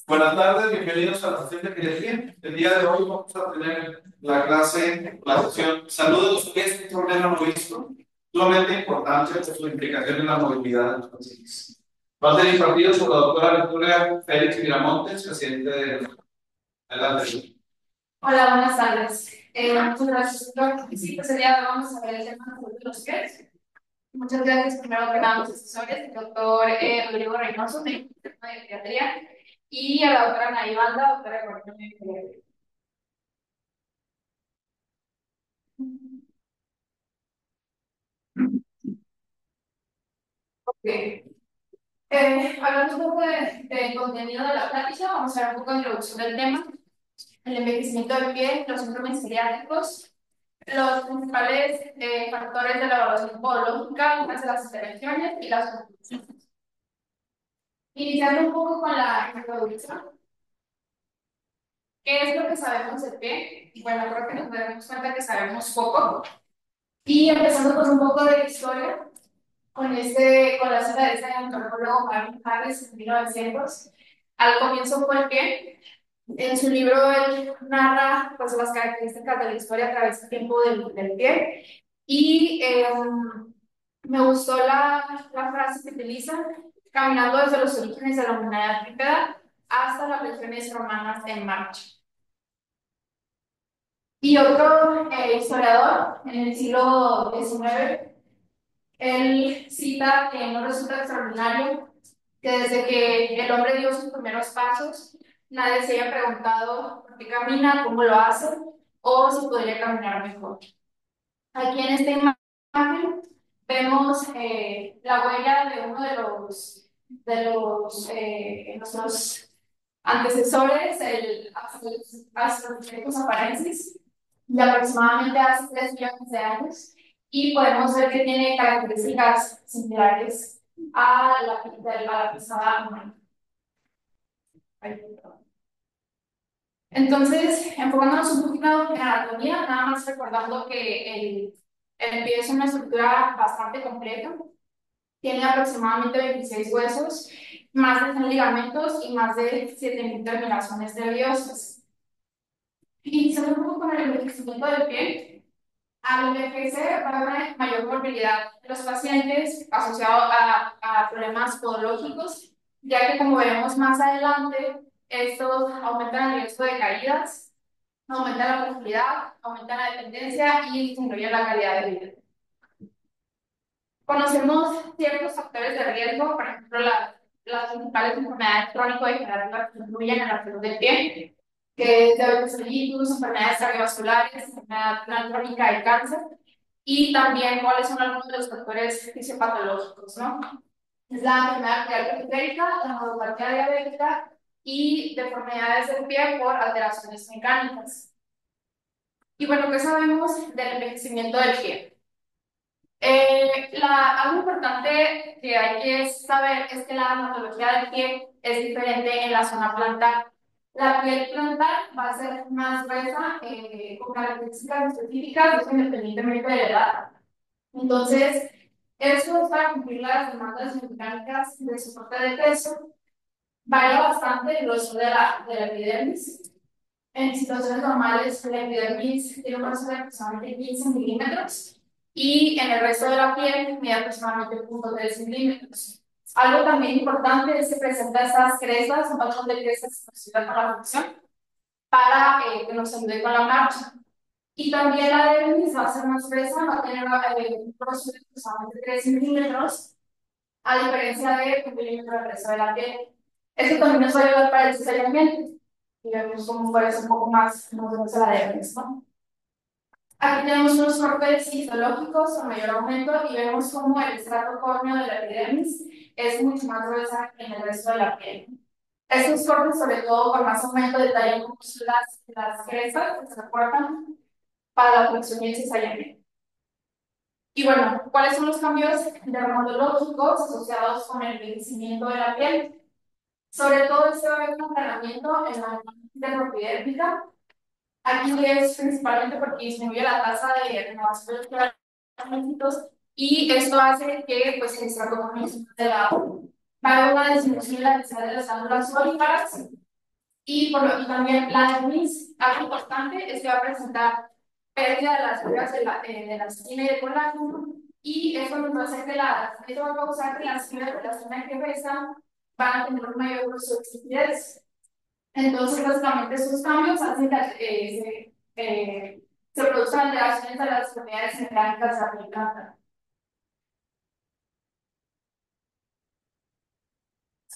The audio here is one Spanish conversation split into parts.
Buenas tardes, bienvenidos a la sesión de Pediatría. El día de hoy vamos a tener la sesión Salud de los pies, un problema no visto, sumamente importante por su implicación en la movilidad de los pacientes. Va a ser impartido por la doctora Victoria Félix Miramontes, presidente de la Hola, buenas tardes. Muchas gracias, doctor. Sí, pues el día de hoy vamos a ver el tema de salud de los pies. Muchas gracias primero que nada a los asesores, el doctor Rodrigo Reynoso, de pediatría, y a la doctora Ana Ivalda, doctora de Coordinación de Pediatría. Ok. Hablando un poco del contenido de la plática, vamos a ver un poco de introducción del tema, el envejecimiento del pie, los síndromes geriátricos, los principales factores de la evaluación podológica, las de las intervenciones y las conclusiones. Iniciando un poco con la introducción, ¿qué es lo que sabemos del pie? Y bueno, creo que nos daremos cuenta que sabemos poco. Y empezando con un poco de historia, con la cita de ese antropólogo Marvin Harris en 1900. Al comienzo fue el pie. En su libro él narra pues, las características de la historia a través del tiempo del pie. Y me gustó la frase que utiliza, caminando desde los orígenes de la humanidad bípeda hasta las regiones romanas en marcha. Y otro historiador en el siglo XIX, él cita que no resulta extraordinario que desde que el hombre dio sus primeros pasos, nadie se haya preguntado por qué camina, cómo lo hace, o si podría caminar mejor. Aquí en esta imagen vemos la huella de uno de nuestros antecesores, el Australopithecus afarensis, de aproximadamente hace 3 millones de años, y podemos ver que tiene características similares a la pisada humana. Entonces, enfocándonos un poquito en anatomía, nada más recordando que el pie es una estructura bastante compleja. Tiene aproximadamente 26 huesos, más de 100 ligamentos y más de 7.000 terminaciones nerviosas. Y se un poco con el envejecimiento del pie. Al envejecer va a haber mayor morbilidad de los pacientes asociado a problemas podológicos, ya que como veremos más adelante, estos aumentan el riesgo de caídas, aumentan la fragilidad, aumentan la dependencia y disminuyen la calidad de vida. Conocemos ciertos factores de riesgo, por ejemplo, las principales enfermedades crónico-degenerativas que influyen en la salud del pie, que es diabetes mellitus, enfermedades cardiovasculares, enfermedad renal crónica y cáncer, y también cuáles son algunos de los factores fisiopatológicos, ¿no? Es la enfermedad arterial periférica, la neuropatía diabética y deformidades del pie por alteraciones mecánicas. Y bueno, ¿qué sabemos del envejecimiento del pie? Algo importante que hay que saber es que la dermatología del pie es diferente en la zona plantar. La piel plantar va a ser más gruesa, con características específicas, independientemente de la edad. Entonces, eso es para cumplir las demandas mecánicas de soporte de peso. Varía bastante el grosor de la epidermis. En situaciones normales, la epidermis tiene un grosor de aproximadamente 15 milímetros y en el resto de la piel mide aproximadamente 0.3 milímetros. Algo también importante es que presenta estas crestas, un patrón de crestas que nos sirve para la función, para que nos ayude con la marcha. Y también la dermis va a ser más gruesa, va a tener un grosor de aproximadamente 3 milímetros, a diferencia de 1 milímetro del resto de la piel. Esto también nos va a ayudar para el desallamiento y vemos cómo parece un poco más, nos vemos a la dermis, ¿no? Aquí tenemos unos cortes histológicos con mayor aumento y vemos cómo el estrato córneo de la epidermis es mucho más gruesa que en el resto de la piel. Estos cortes, sobre todo con más aumento de talla, como son las crestas que se reportan para la flexión y el cizallamiento. Y bueno, ¿cuáles son los cambios dermatológicos asociados con el envejecimiento de la piel? Sobre todo, este va a haber un entrenamiento en la dermopidérmica. Aquí es principalmente porque disminuye la tasa de renovación de los y esto hace que pues, el estrato córneo se delgado. va a haber una disminución en la densidad de las glándulas sudoriparas y también la dermis, algo importante es que va a presentar pérdida de las fibras de la elastina y del colágeno, y eso nos va a hacer esto va a causar que las fibras de la elastina que restan van a tener un mayor uso de rigidez. Entonces, básicamente, esos cambios hacen que se produzcan alteraciones a las propiedades mecánicas de la planta.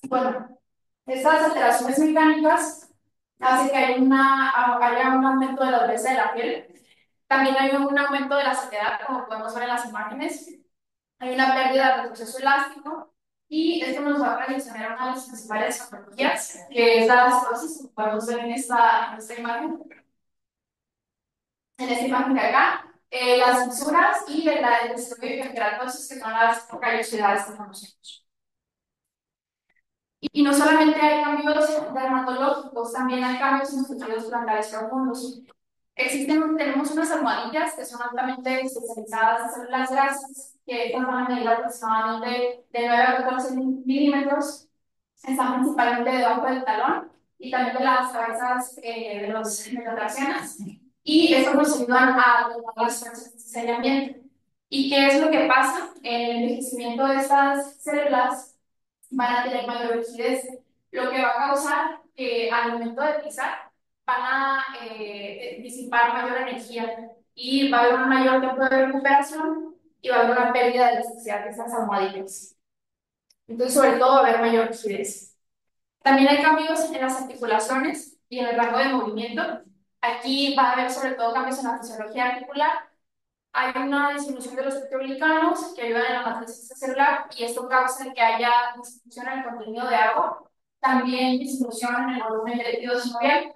Bueno, estas alteraciones mecánicas hacen que haya un aumento de la dureza de la piel. También hay un aumento de la sequedad, como podemos ver en las imágenes. Hay una pérdida del proceso elástico y esto nos va a relacionar una de las principales patologías, que es la astrosis, como podemos ver en esta imagen de acá. Las fisuras y el desarrollo de queratosis, que son las callosidades que conocemos. Y no solamente hay cambios dermatológicos, también hay cambios en los tejidos plantares profundos. Tenemos unas almohadillas que son altamente especializadas en células grasas, que estas van a medir aproximadamente de 9 a 14 milímetros, están principalmente debajo del talón y también de las cabezas de los metatarsianas, y estos nos ayudan a tomar las fuerzas de sellamiento. ¿Y qué es lo que pasa? En el envejecimiento de estas células van a tener mayor rigidez, lo que va a causar que al momento de pisar van a disipar mayor energía y va a haber un mayor tiempo de recuperación y va a haber una pérdida de elasticidad de esas almohadillas. Entonces, sobre todo, va a haber mayor rigidez. También hay cambios en las articulaciones y en el rango de movimiento. Aquí va a haber sobre todo cambios en la fisiología articular. Hay una disminución de los peptidoglicanos que ayudan en la matriz celular y esto causa que haya disminución en el contenido de agua, también disminución en el volumen de líquido sinovial,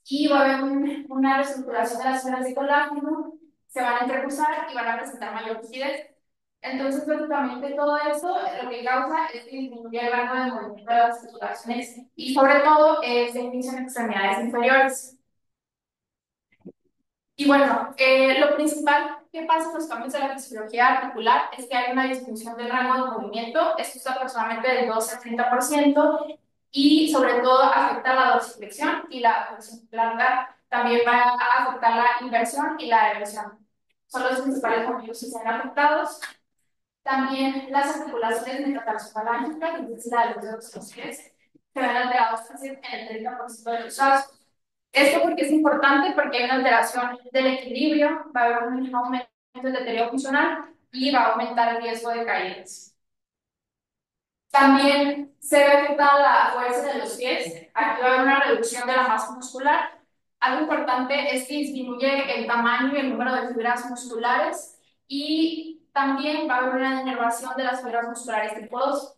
y va a haber una reestructuración de las fibras de colágeno, se van a entrecruzar y van a presentar mayor rigidez. Entonces, básicamente todo eso lo que causa es que disminuye el rango de movimiento de las articulaciones y sobre todo se inicia en extremidades inferiores. Y bueno, lo principal que pasa en los cambios de la fisiología articular es que hay una disminución del rango de movimiento, esto es aproximadamente del 12 al 30%, y sobre todo afecta la dorsiflexión y la flexión plantar, también va a afectar la inversión y la eversión. Son los principales movimientos que se han afectados. También las articulaciones metatarsofalángicas, que es la de los dedos de los pies, se ven alterados casi en el 30% de los casos. Esto porque es importante, porque hay una alteración del equilibrio, va a haber un aumento del deterioro funcional y va a aumentar el riesgo de caídas. También se ve afectada la fuerza de los pies, aquí va a haber una reducción de la masa muscular. Algo importante es que disminuye el tamaño y el número de fibras musculares y también va a haber una denervación de las fibras musculares tipo 2.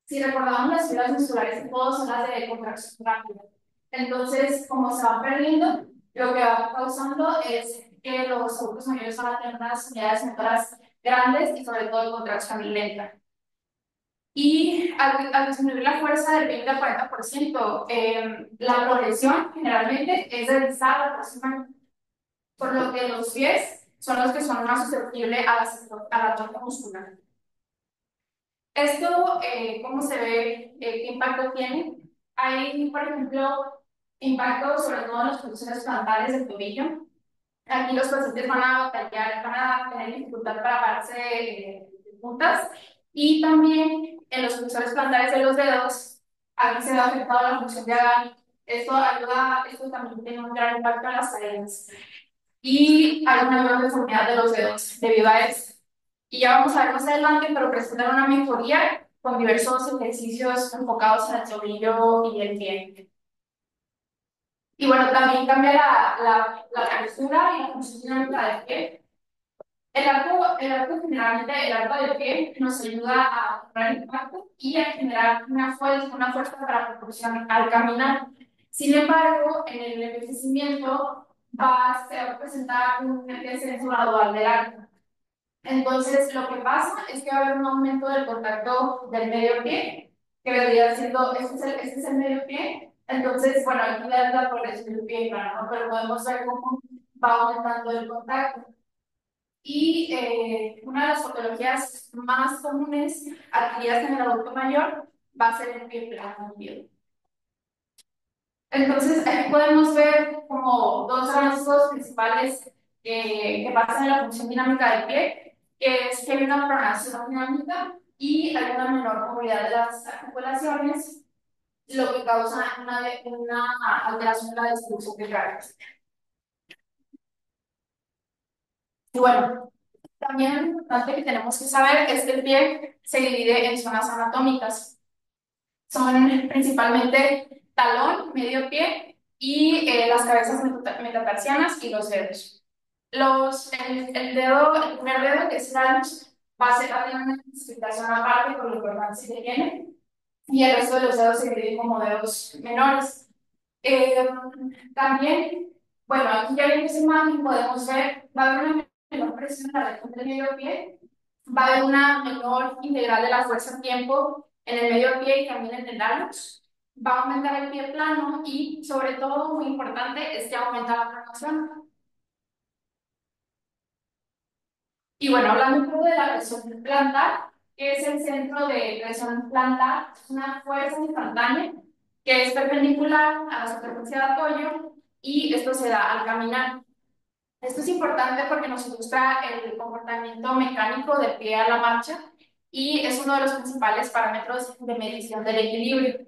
Si recordamos, las fibras musculares tipo 2 son las de contracción rápida. Entonces, como se van perdiendo, lo que va causando es que los adultos mayores van a tener unas unidades motoras grandes y sobre todo de contracción lenta. Y al disminuir la fuerza del 20 al 40%, la progresión generalmente es deslizar la próxima, por lo que los pies son los que son más susceptibles a la torsión muscular. Esto, ¿cómo se ve? ¿Qué impacto tiene? Hay, por ejemplo, impacto sobre todo en las posiciones plantares del tobillo. Aquí los pacientes van a batallar, van a tener dificultad para pararse de puntas. Y también en los flexores plantares de los dedos, aquí se ve afectada la función diagonal. Esto también tiene un gran impacto en las cadenas. Y hay una gran deformidad de los dedos debido a esto. Y ya vamos a ver más adelante, pero presentan una mejoría con diversos ejercicios enfocados en el tobillo y el pie. Y bueno, también cambia la postura y la función dinámica del pie. Generalmente, el arco del pie nos ayuda a controlar el impacto y a generar una fuerza para propulsión al caminar. Sin embargo, en el envejecimiento se va a presentar un descenso gradual del arco. Entonces, lo que pasa es que va a haber un aumento del contacto del medio pie, que vendría siendo, este es el medio pie. Entonces, bueno, aquí la progresión del pie, claro, ¿no? Pero podemos ver cómo va aumentando el contacto. Y una de las patologías más comunes adquiridas en el adulto mayor va a ser el pie plano. Entonces, aquí podemos ver como dos rasgos principales que pasan en la función dinámica del pie, que es que hay una pronación dinámica y hay una menor movilidad de las articulaciones, lo que causa una alteración en la distribución de cargas. Y bueno, también lo importante que tenemos que saber es que el pie se divide en zonas anatómicas. Son principalmente talón, medio pie y las cabezas metatarsianas y los dedos. El primer dedo, que es el alus, va a tener una clasificación aparte por la importancia que tiene, y el resto de los dedos se dividen como dedos menores. Eh, También, bueno, aquí ya viendo esa imagen podemos ver, va a haber una menor presión en la región del medio pie, va a haber una menor integral de la fuerza-tiempo en el medio pie y también en el hallux, va a aumentar el pie plano y, sobre todo, muy importante, es que aumenta la pronación. Y bueno, hablando un poco de la presión plantar, que es el centro de presión plantar, es una fuerza instantánea que es perpendicular a la superficie de apoyo y esto se da al caminar. Esto es importante porque nos ilustra el comportamiento mecánico del pie a la marcha y es uno de los principales parámetros de medición del equilibrio.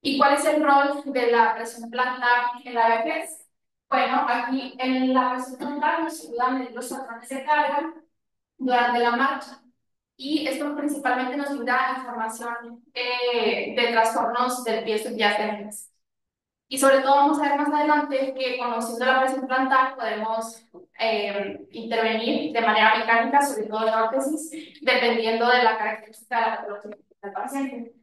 ¿Y cuál es el rol de la presión plantar en la vejez? Bueno, aquí en la presión plantar nos ayuda a medir los patrones de carga durante la marcha. Y esto principalmente nos brinda información de trastornos del pie subyacentes. Y sobre todo vamos a ver más adelante que conociendo la presión plantar podemos intervenir de manera mecánica, sobre todo en la órtesis, dependiendo de la característica de la patología del paciente.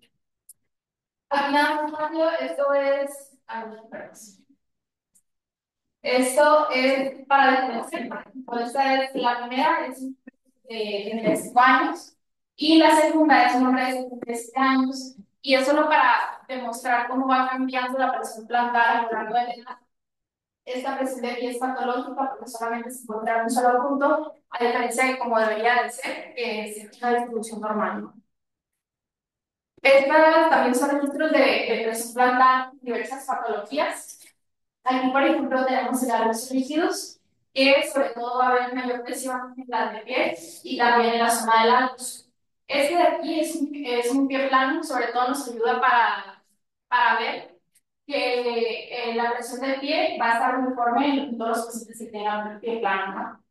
Aquí nada más rápido, esto es... ay, perdón. Esto es para diferenciar. Esta es la primera, es de 35 años, y la segunda es un hombre de 77 años, y es solo para demostrar cómo va cambiando la presión plantar a lo largo de la edad. Esta presión de pie es patológica porque solamente se encuentra en un solo punto, a diferencia de como debería de ser, que es una distribución normal, ¿no? Estas también son registros de presión plantar, diversas patologías. Aquí, por ejemplo, tenemos el alus rígidos, que sobre todo va a haber mayor presión en la de pie y también en la zona del alus. Este de aquí es un pie plano, sobre todo nos ayuda para ver que la presión del pie va a estar uniforme en todos los pacientes que tengan el pie plano, ¿no?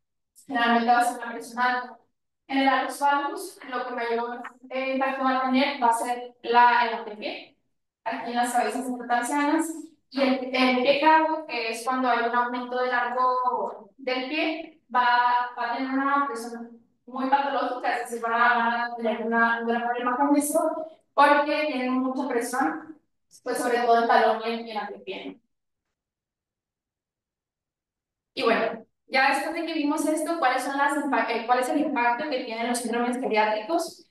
Generalmente va a ser una presión alta. En el alus valgus, lo que mayor impacto va a tener va a ser el antepié, aquí en las cabezas metatarsianas, y el pie cabo, que es cuando hay un aumento del largo del pie, va a tener una presión muy patológica, es decir, van a tener un gran problema con eso, porque tienen mucha presión, pues sobre todo en talón y en antepié. Y bueno, ya después de que vimos esto, ¿cuál es el impacto que tienen los síndromes geriátricos?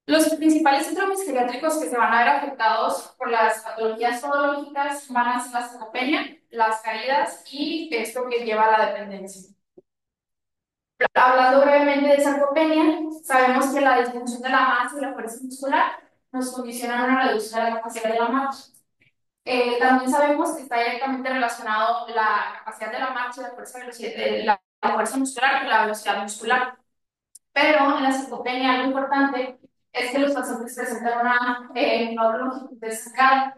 Los principales síndromes geriátricos que se van a ver afectados por las patologías podológicas van a ser la sarcopenia, las caídas y esto que lleva a la dependencia. Hablando brevemente de sarcopenia, sabemos que la disfunción de la masa y la fuerza muscular nos condicionan a una reducción de la capacidad de la marcha. También sabemos que está directamente relacionado la capacidad de la marcha y la fuerza muscular con la velocidad muscular. Pero en la sarcopenia algo importante es que los pacientes presentan una menor longitud de zancada.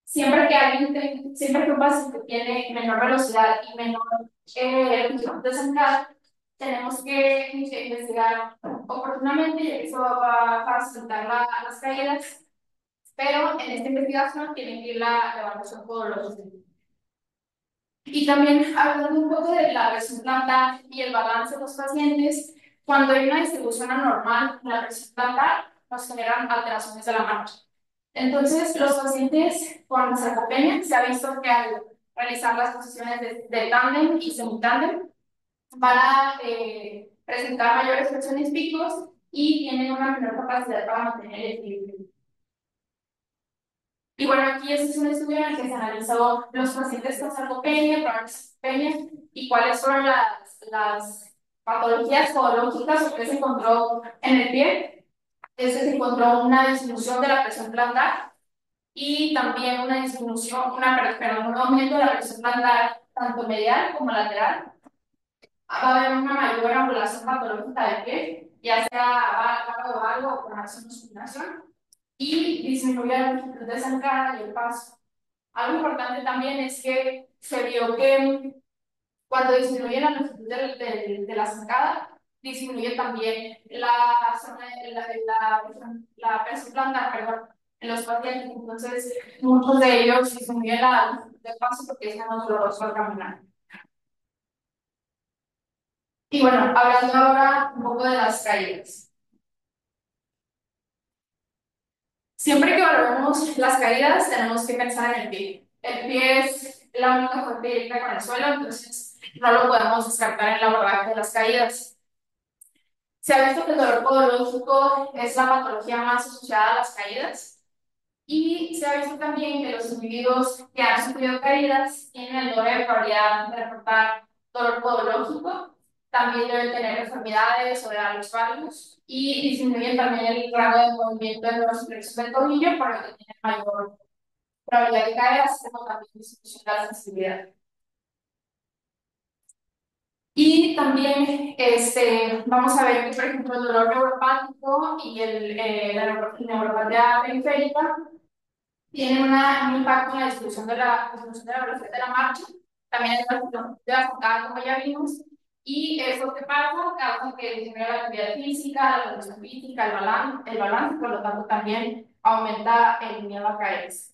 Siempre que un paciente tiene menor velocidad y menor longitud de zancada, tenemos que investigar oportunamente y eso va a facilitar las caídas, pero en esta investigación tiene que ir la evaluación podológica. Y también hablando un poco de la presión plantar y el balance de los pacientes, cuando hay una distribución anormal de la presión plantar, nos generan alteraciones de la marcha. Entonces, los pacientes con sarcopenia se ha visto que al realizar las posiciones de tándem y semitándem van a presentar mayores flexiones picos y tienen una menor capacidad para mantener el equilibrio. Y bueno, aquí este es un estudio en el que se analizó los pacientes con sarcopenia, sarcopenia y cuáles fueron las patologías podológicas que se encontró en el pie, se encontró una disminución de la presión plantar y también una disminución, perdón, un aumento de la presión plantar tanto medial como lateral. Va a haber una mayor angulación patológica del pie, ya sea vago o por acción o supinación, y disminuye la longitud de zancada y el paso. Algo importante también es que se vio que cuando disminuye la longitud de la zancada, disminuye también la presión plantar, perdón, en los pacientes. Entonces, muchos de ellos disminuyen la longitud del paso porque es menos doloroso al caminar. Y bueno, hablando ahora un poco de las caídas. Siempre que valoramos las caídas, tenemos que pensar en el pie. El pie es la única fuente directa con el suelo, entonces no lo podemos descartar en el abordaje de las caídas. Se ha visto que el dolor podológico es la patología más asociada a las caídas y se ha visto también que los individuos que han sufrido caídas tienen el doble de probabilidad de reportar dolor podológico, también deben tener enfermedades o de los valgus y disminuyen también el rango de movimiento de los flexos del tobillo, por lo que tienen mayor probabilidad de caer, así como también disminución de la sensibilidad. Y también vamos a ver que, por ejemplo, el dolor neuropático y la neuropatía periférica tienen un impacto en la distribución de la velocidad de la marcha, también en la distribución de la zancada, como ya vimos, y eso que pasa causa que disminuya la actividad física, la condición física, el balance, por lo tanto también aumenta el miedo a caerse.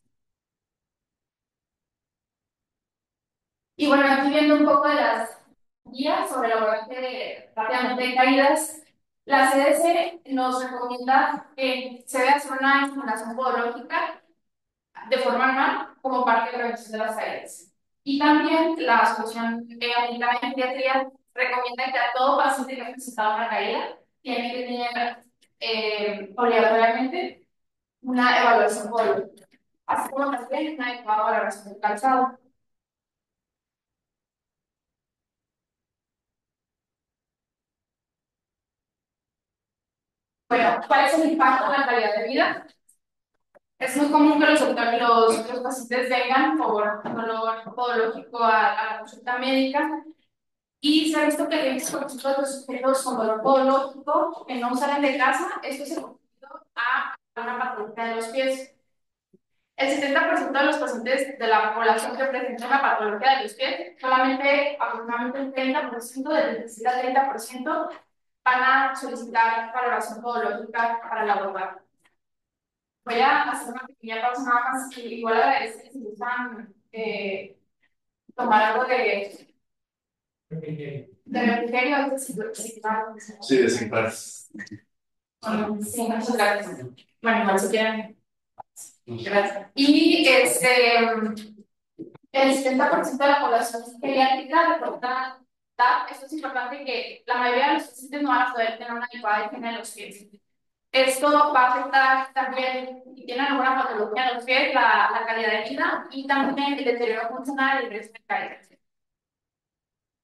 Y bueno, aquí viendo un poco de las guías sobre el abordaje rápidamente de caídas, la CDC nos recomienda que se debe hacer una estimulación podológica de forma anual como parte de la prevención de las caídas. Y también la Asociación Americana de Pediatría recomienda que a todo paciente que ha presentado una caída tiene que tener obligatoriamente una evaluación podológica, así como también una adecuada valoración del calzado. Bueno, ¿cuál es el impacto en la calidad de vida? Es muy común que los pacientes vengan por dolor podológico a la consulta médica y se ha visto que el 20% de los sujetos con dolor podológico que no salen de casa, esto se confundido a una patología de los pies. El 70% de los pacientes de la población que presentan una patología de los pies, solamente aproximadamente un 30%, del 27 al 30%, van a solicitar valoración podológica para el abordaje. Voy a hacer una pequeña pausa nada más y igual agradecer si gustan tomar algo de refrigerio antes Sí, desinflar. Bueno, sí, muchas gracias. Bueno, igual si quieren. Gracias. Y el 70% de la población pediátrica reporta TAP. Esto es importante que la mayoría de los pacientes no van a poder tener una adecuada higiene de los pies. Esto va a afectar también, si tienen alguna patología en los pies, la calidad de vida y también el deterioro funcional y el riesgo de caídas.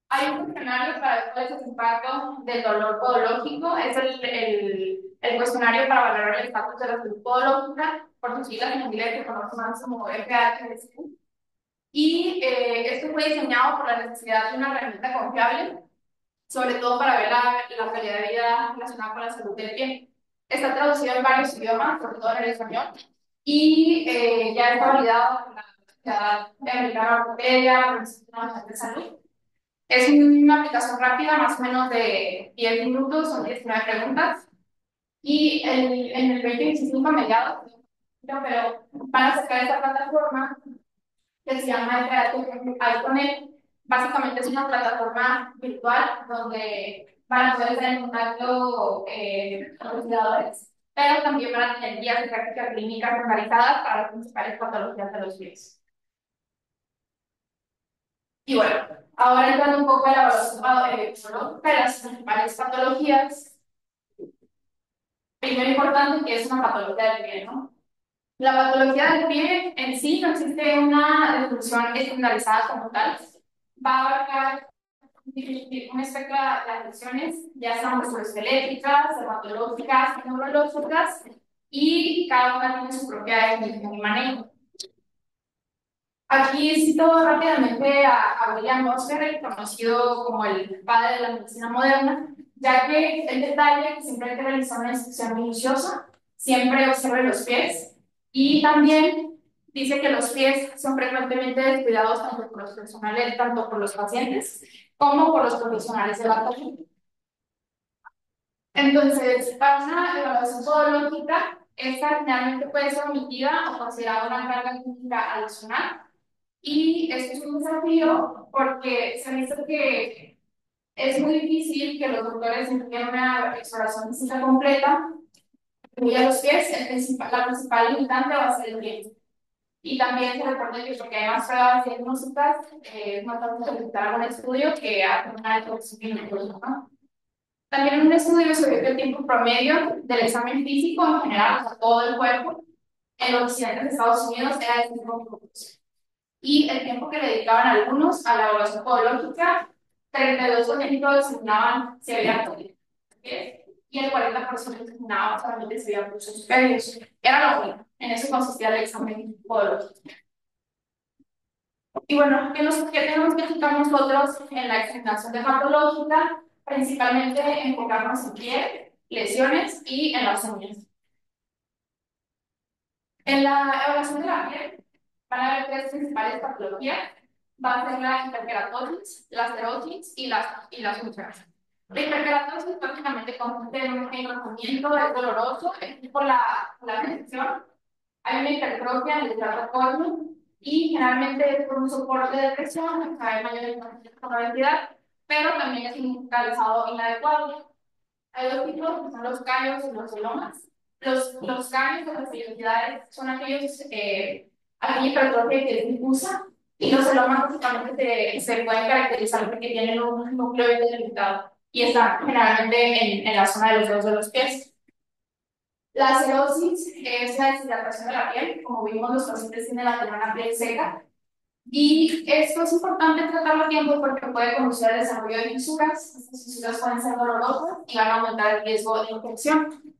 Hay un cuestionario para ver cuál es el impacto del dolor podológico. Es el cuestionario para valorar el estatus de la salud podológica, por sus siglas en inglés que conocemos como FHSQ. Y esto fue diseñado por la necesidad de una herramienta confiable, sobre todo para ver la calidad de vida relacionada con la salud del pie. Está traducido en varios idiomas, sobre todo en el español, y ya está validado por la Sociedad Americana de Ortopedia, por el Instituto Nacional de Salud. Es una aplicación rápida, más o menos de 10 minutos, son 19 preguntas. Y en el 2025, a mediados, pero van a sacar esta plataforma que se llama iConnect. Básicamente es una plataforma virtual donde van a poder estar en contacto con los cuidadores, pero también van a tener guías de práctica clínica normalizadas para las principales patologías de los pies. Y bueno, ahora entrando un poco a la evaluación patológica de las principales patologías, primero importante que es una patología del pie, ¿no? La patología del pie en sí no existe una definición estandarizada como tal. Va a abarcar un espectro de afecciones, ya sean musculoesqueléticas, dermatológicas, neurológicas, y cada una tiene su propia definición y manejo. Aquí cito rápidamente a William Osler, conocido como el padre de la medicina moderna, ya que él detalla que siempre hay que realizar una inspección minuciosa, siempre observe los pies, y también dice que los pies son frecuentemente descuidados tanto por los personales, tanto por los pacientes, como por los profesionales de la salud. Entonces, para una evaluación podológica, esta generalmente puede ser omitida o considerada una carga clínica adicional. Y esto es un desafío porque se ha visto que es muy difícil que los doctores entreguen una exploración física completa, incluya los pies, la principal limitante va a ser el tiempo. Y también se recuerda que porque hay más pruebas diagnósticas, es más fácil solicitar un estudio que hacer una electroscopia, ¿no? También un estudio sobre el tiempo promedio del examen físico en general, o sea, todo el cuerpo, en los occidentes de Estados Unidos era de 5 minutos. Y el tiempo que le dedicaban algunos a la evaluación podológica, 32 minutos designaban si había podido, y el 40% designaba solamente si había pulsos superiores. Era lo único. En eso consistía el examen podológico. Y bueno, ¿qué tenemos que fijar nosotros en la examinación dermatológica? Principalmente enfocarnos en piel, lesiones y en las uñas. En la evaluación de la piel van a haber tres principales patologías. Va a ser la hiperkeratosis, la xerosis y las úlceras. La hiperkeratosis prácticamente consiste en un enrojamiento, es doloroso, es por la infección. Hay una hipertrofia en el estrato córneo y generalmente es por un soporte de presión, hay mayor probabilidad, pero también es un calzado inadecuado. Hay dos tipos, que son los callos y los celomas. Los callos de las vellosidades son aquella hipertrofia que es difusa, y los celomas básicamente se pueden caracterizar porque tienen un núcleo delimitado y están generalmente en la zona de los dedos de los pies. La cerosis es la deshidratación de la piel, como vimos, los pacientes tienen la tener una piel seca. Y esto es importante tratarlo a tiempo porque puede conducir al desarrollo de fisuras. Estas fisuras pueden ser dolorosas y van a aumentar el riesgo de infección.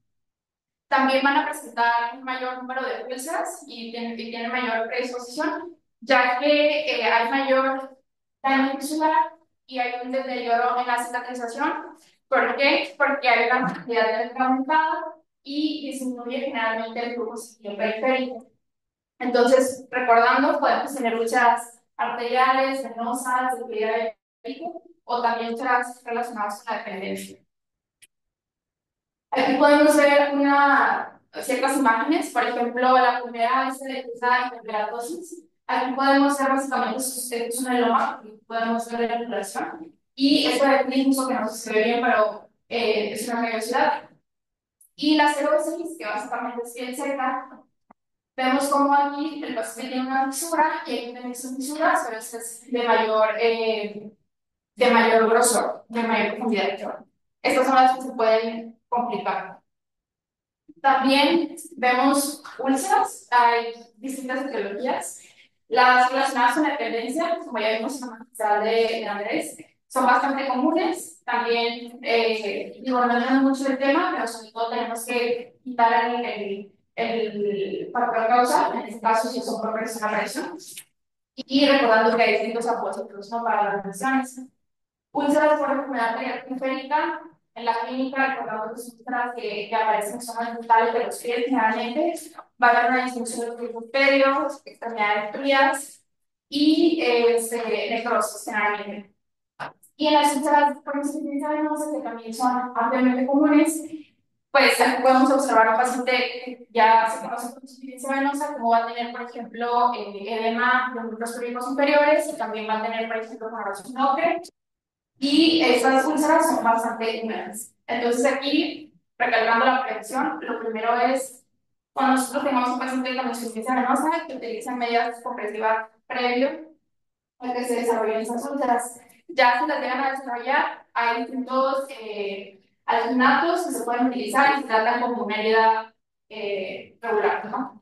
También van a presentar un mayor número de úlceras y tienen mayor predisposición, ya que hay mayor daño fisular y hay un deterioro en la cicatrización. ¿Por qué? Porque hay una cantidad de letra aumentada y disminuye generalmente el flujo sanguíneo periférico. Entonces, recordando, podemos tener úlceras arteriales, venosas, de equilibrio diabético o también úlceras relacionadas con la dependencia. Aquí podemos ver ciertas imágenes, por ejemplo, la primera es la hiperkeratosis. Aquí podemos ver básicamente es un eloma, podemos ver la inflación. Y esto de aquí incluso que no se ve bien, pero es una vellosidad. Y la cerosis, que básicamente es piel seca, vemos como aquí el paciente tiene una fisura y hay también son fisuras, pero esta es de mayor grosor, de mayor profundidad. Estas son las que se pueden complicar. También vemos úlceras, hay distintas etiologías. Las relacionadas con la dependencia, como ya vimos en la magistral de Andrés, son bastante comunes. También, digo, no tenemos mucho el tema, pero sobre todo tenemos que quitar el factor causal, en este caso si son por presión a presión, y recordando que hay distintos apoyos, ¿no?, para las lesiones. Úlceras por enfermedad periférica, en la clínica, recordando que son úlceras que aparecen en zonas dentales de los pies, generalmente, va a haber una disminución de los crustáceos, extremidades frías y necrosis, generalmente. Y en las úlceras por insuficiencia venosa, que también son ampliamente comunes, pues podemos observar a un paciente que ya se conoce con insuficiencia venosa, como va a tener, por ejemplo, edema de los músculos pélvicos inferiores, y también va a tener, por ejemplo, coloración ocre. Y estas úlceras son bastante húmedas. Entonces aquí, recalcando la prevención, lo primero es, cuando nosotros tengamos un paciente con insuficiencia venosa, que utilicen medidas compresivas previo a que se desarrollen esas úlceras. Ya si las llegan a desarrollar, hay distintos alginatos que se pueden utilizar y se tratan como una herida regular, ¿no?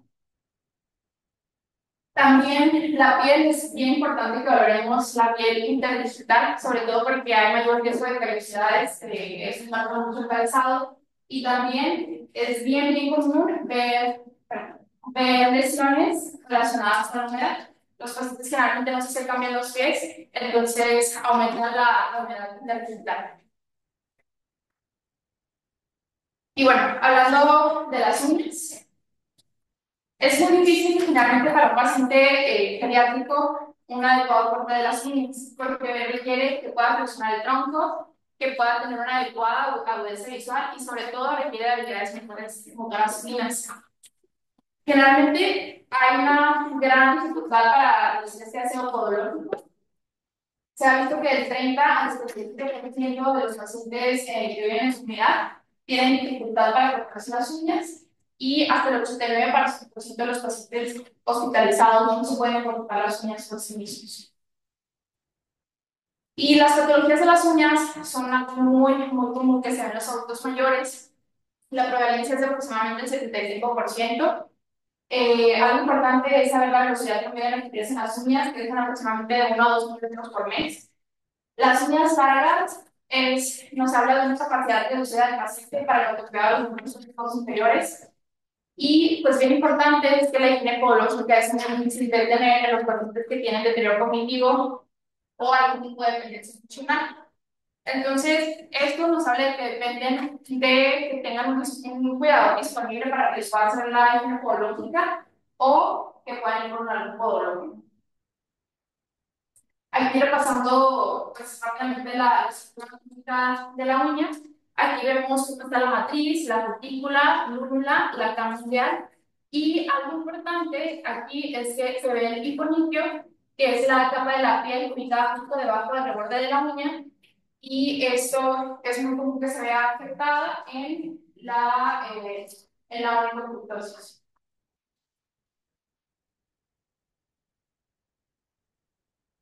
También la piel es bien importante que valoremos la piel interdigital, sobre todo porque hay mayor riesgo de callosidades, es un marco mucho calzado, y también es bien común ver lesiones relacionadas con la humedad. Los pacientes generalmente no se cambian los pies, entonces aumenta la humedad interdigital. Y bueno, hablando de las uñas, es muy difícil finalmente para un paciente pediátrico un adecuado corte de las uñas, porque requiere que pueda flexionar el tronco, que pueda tener una adecuada agudeza visual y sobre todo requiere de habilidades motoras finas. Generalmente hay una gran dificultad para los este aseo podológico. Se ha visto que el 30 al 77% de los pacientes que viven en su unidad tienen dificultad para cortarse las uñas y hasta el 89% de los pacientes hospitalizados no se pueden cortar las uñas por sí mismos. Y las patologías de las uñas son algo muy común que se ve en los adultos mayores. La prevalencia es de aproximadamente el 75%. Algo importante es saber la velocidad promedio de la en las uñas, que es aproximadamente de 1 a 2 milímetros por mes. Las uñas largas nos habla de una capacidad de velocidad del paciente para el autocuidado de los músculos inferiores. Y, pues, bien importante es que la higiene podológica es muy difícil de tener en los pacientes que tienen deterioro cognitivo o algún tipo de dependencia funcional. Entonces, esto nos habla de que dependen de que tengan un cuidado disponible para que les pueda hacer la higiene podológica o que puedan ir con algún podólogo. Aquí repasando pues, rápidamente la estructura química de la uña. Aquí vemos cómo está la matriz, la cutícula, lúnula, la cambial. Y algo importante aquí es que se ve el hiponicchio, que es la capa de la piel ubicada justo debajo del reborde de la uña. Y esto es muy común que se vea afectada en la onicoductosis.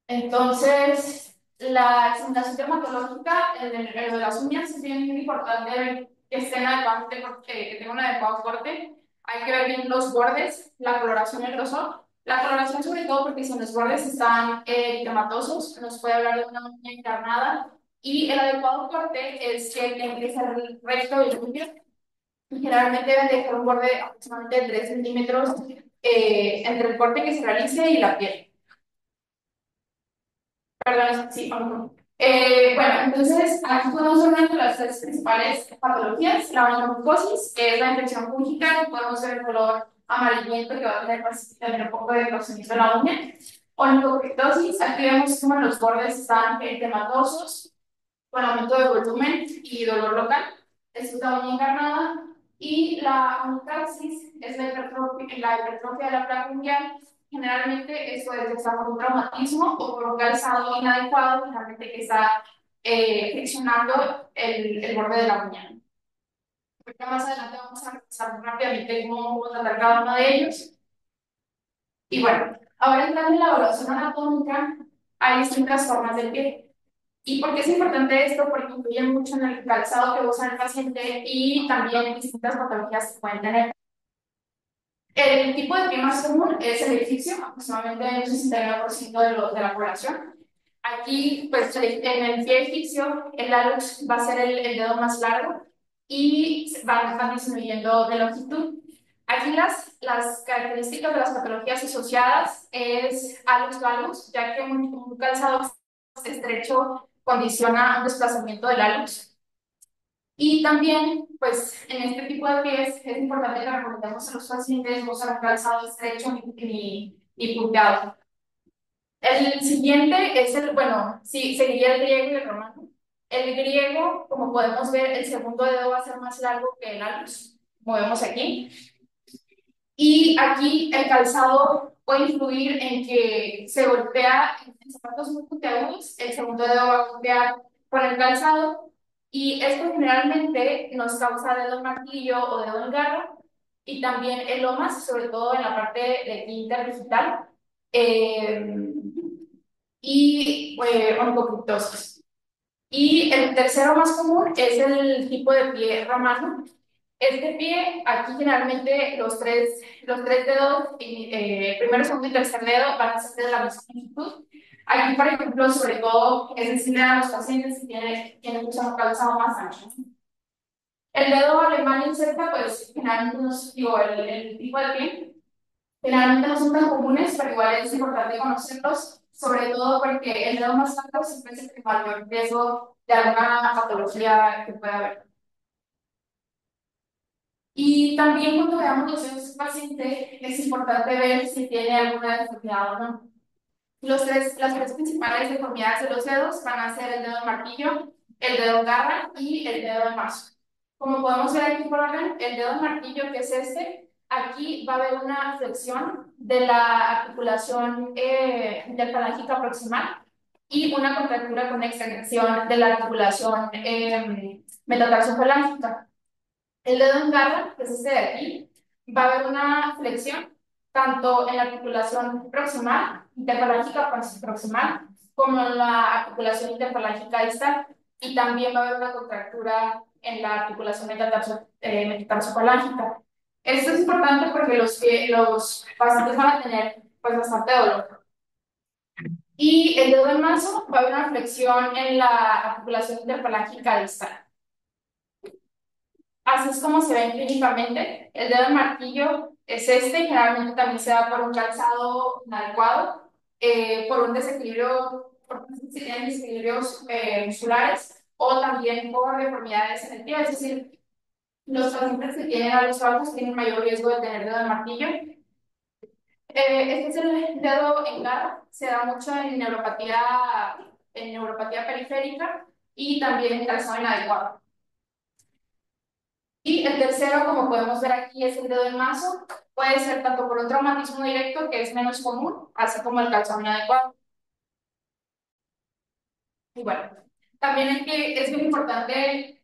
Entonces, la examinación dermatológica de las uñas es bien importante que estén adecuadamente, que tengan un adecuado corte. Hay que ver bien los bordes, la coloración y el grosor. La coloración sobre todo porque si en los bordes están eritematosos, nos puede hablar de una uña encarnada. Y el adecuado corte es que tiene que ser recto y limpio. Y generalmente deben dejar un borde aproximadamente de 3 centímetros entre el corte que se realice y la piel. Perdón, sí, perdón. Bueno, entonces aquí podemos ver las tres principales patologías: la onicomicosis, que es la infección fúngica, podemos ver el color amarillento que va a tener también un poco de crecimiento en la uña. Onicocitosis, aquí vemos cómo los bordes están eritematosos, con aumento de volumen y dolor local. Es una uña encarnada. Y la onicaxis es la hipertrofia de la placa unguial. Generalmente esto es por un traumatismo o por un calzado inadecuado, generalmente que está friccionando el borde de la uña. Porque más adelante vamos a repasar rápidamente cómo tratar cada uno de ellos. Y bueno, ahora entrando en la evaluación anatómica, hay distintas formas del pie. ¿Y por qué es importante esto? Porque influye mucho en el calzado que usa el paciente y también en distintas patologías que pueden tener. El tipo de pie más común es el egipcio, aproximadamente un 69% de la población. Aquí, pues en el pie egipcio, el hallux va a ser el dedo más largo y van disminuyendo de longitud. Aquí las características de las patologías asociadas es hallux valgus, ya que un calzado estrecho condiciona un desplazamiento del hallux. Y también, pues, en este tipo de pies es importante que recomendemos a los pacientes no usar un calzado estrecho ni punteado. El siguiente es bueno, sí, seguiría el griego y el romano. El griego, como podemos ver, el segundo dedo va a ser más largo que el hallux, como vemos aquí. Y aquí el calzado puede influir en que se golpea en zapatos muy puntiagudos, el segundo dedo va a golpear con el calzado y esto generalmente nos causa dedo martillo o dedo en garra y también elomas, sobre todo en la parte de interdigital y onicocriptosis. Y el tercero más común es el tipo de pie romano, Este pie, aquí generalmente los tres dedos, primero, segundo y tercer dedo, van a ser de la misma longitud. Aquí, por ejemplo, sobre todo, es decirle a los pacientes que tienen que usar un calzado más ancho. El dedo alemán y el celta, pues generalmente digo, el tipo de pie, generalmente no son tan comunes, pero igual es importante conocerlos, sobre todo porque el dedo más largo siempre es el que mayor riesgo de alguna patología que pueda haber. Y también cuando veamos los dedos del paciente, es importante ver si tiene alguna deformidad o no. Las tres principales deformidades de los dedos van a ser el dedo martillo, el dedo garra y el dedo de marzo. Como podemos ver aquí por orden, el dedo martillo, que es este, aquí va a haber una flexión de la articulación interfalángica proximal y una contractura con extensión de la articulación metatarsofalángica. El dedo en garra, que es este de aquí, va a haber una flexión tanto en la articulación proximal, interfalángica proximal, como en la articulación interfalángica distal, y también va a haber una contractura en la articulación metatarsofalángica. Esto es importante porque los pacientes van a tener pues, bastante dolor. Y el dedo del mazo va a haber una flexión en la articulación interfalángica distal. Así es como se ven clínicamente. El dedo del martillo es este, generalmente también se da por un calzado inadecuado, por un desequilibrio, si tienen desequilibrios musculares o también por deformidades en el pie, es decir, los pacientes que tienen los bajos tienen mayor riesgo de tener dedo de martillo. Este es el dedo en garra, se da mucho en neuropatía periférica y también en calzado inadecuado. Y el tercero, como podemos ver aquí, es el dedo del mazo. Puede ser tanto por un traumatismo directo, que es menos común, así como el calzado inadecuado. Y bueno, también es bien importante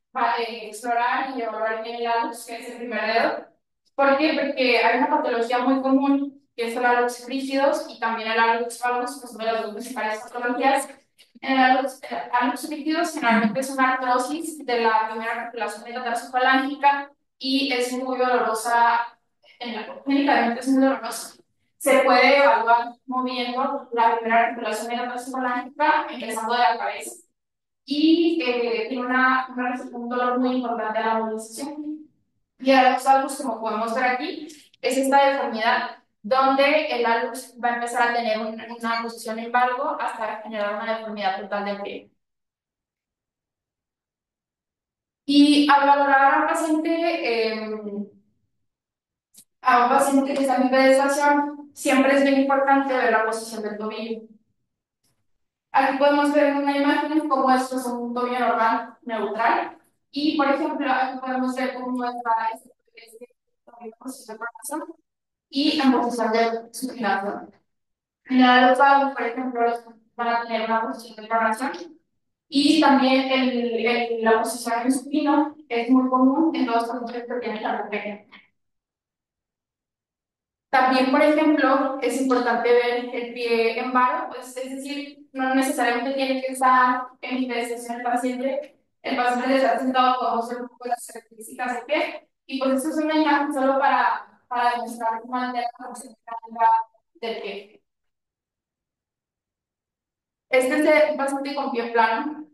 explorar y evaluar bien el hallux, que es el primer dedo. ¿Por qué? Porque hay una patología muy común, que es el hallux rígidos y también el hallux valgus, que son de las dos principales patologías. En el hallux rígidos generalmente es una artrosis de la primera articulación metatarsofalángicas y es muy dolorosa, clínicamente es muy dolorosa. Se puede evaluar moviendo la primera articulación metatarsofalángicas, empezando de la cabeza, y tiene un dolor muy importante a la movilización. Y el hallux valgus, como podemos ver aquí, es esta deformidad donde el hallux va a empezar a tener una posición en valgo hasta generar una deformidad total del pie. Y al valorar a un paciente que está en pedestación, siempre es bien importante ver la posición del tobillo. Aquí podemos ver en una imagen cómo esto es un tobillo normal, neutral. Y, por ejemplo, aquí podemos ver cómo está este tobillo en posición de rotación y en posición de supinación. En el lado, por ejemplo, los van a tener una posición de rotación. Y también la posición en supino es muy común en todos los pacientes que tienen la pequeña. También, por ejemplo, es importante ver el pie en varo, pues, es decir, no necesariamente tiene que estar en intervención el paciente le está sentado, podemos ver un poco las características del pie, y pues eso es una imagen solo para demostrar cómo altera la función del pie. Este es un paciente con pie plano.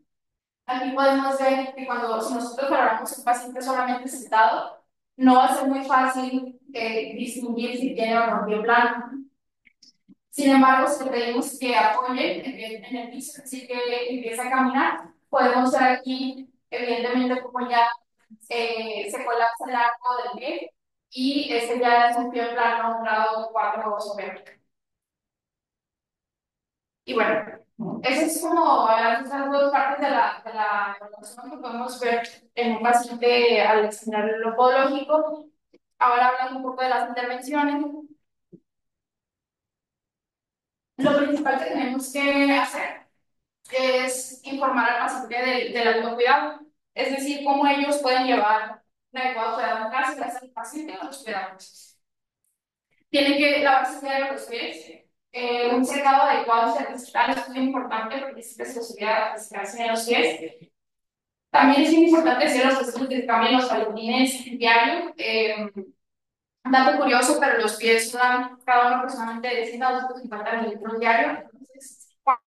Aquí podemos ver que si nosotros valoramos un paciente solamente sentado, no va a ser muy fácil distinguir si tiene o no pie plano. Sin embargo, si le pedimos que apoye en el piso, así que empieza a caminar, podemos ver aquí, evidentemente, como ya se colapsa el arco del pie y ese ya es un pie plano, un grado 4 severo. Y bueno, eso es como esas dos partes de la evaluación que podemos ver en un paciente al examinar lo podológico. Ahora hablando un poco de las intervenciones, lo principal que tenemos que hacer es informar al paciente del autocuidado, es decir, cómo ellos pueden llevar un adecuado cuidado en casa, gracias al paciente o los cuidados. Tienen que lavarse diario los pies. Un secado adecuado interdigital es muy importante porque siempre se los olvida secarse en los pies. También es muy importante decir los pacientes que cambian los talonines diario. Un dato curioso, pero los pies sudan cada uno aproximadamente de 100 a 250 mililitros diario. Entonces,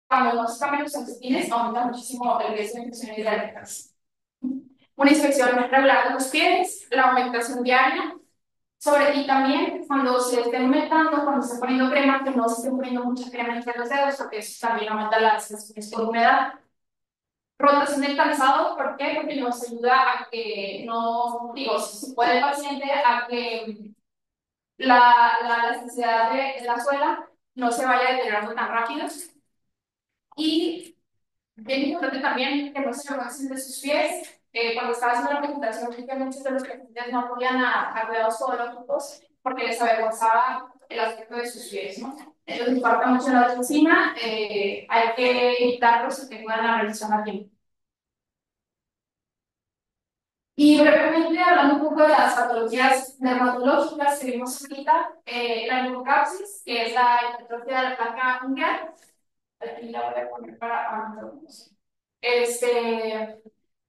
cuando no se cambian los calcetines, aumenta muchísimo el riesgo de infecciones diarreicas. Una inspección regular de los pies, la aumentación diaria, sobre ti también, cuando se estén aumentando, cuando se estén poniendo crema, que no se estén poniendo mucha crema entre los dedos, porque eso también aumenta las lesiones por humedad. Rotación del calzado, ¿por qué? Porque nos ayuda a que no, digo, si se puede el paciente, a que la elasticidad de la suela no se vaya deteriorando tan rápido. Y bien importante también que no se relajen de sus pies. Cuando estaba haciendo la presentación, vi que muchos de los pacientes no acudían a cuidados podológicos porque les avergonzaba el aspecto de sus pies, ¿no? Entonces, importa mucho la oficina, hay que evitarlos y que puedan la revisión a tiempo. Y brevemente, hablando un poco de las patologías dermatológicas que vimos ahorita, la neurocapsis, que es la hipertrofia de la placa ungueal. Aquí la voy a poner para avanzarnos.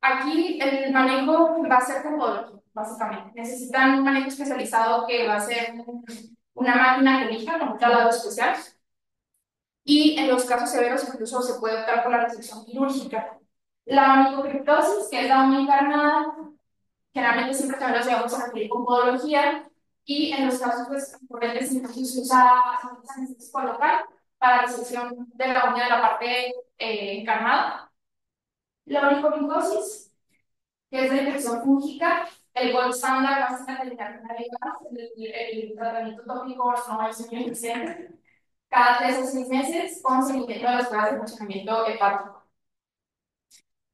Aquí el manejo va a ser podológico, básicamente. Necesitan un manejo especializado que va a ser una máquina que elija con un taladro especial. Y en los casos severos incluso se puede optar por la resección quirúrgica. La onicocriptosis, que es la uña encarnada, generalmente siempre también los llevamos a referir con podología. Y en los casos pues, recurrentes incluso se usa anestésico local para resección de la uña de la parte encarnada. La onicomicosis, que es de infección fúngica, el gold standard básicamente el tratamiento tópico no es muy eficiente. Cada 3 a 6 meses con seguimiento de las pruebas de funcionamiento hepático.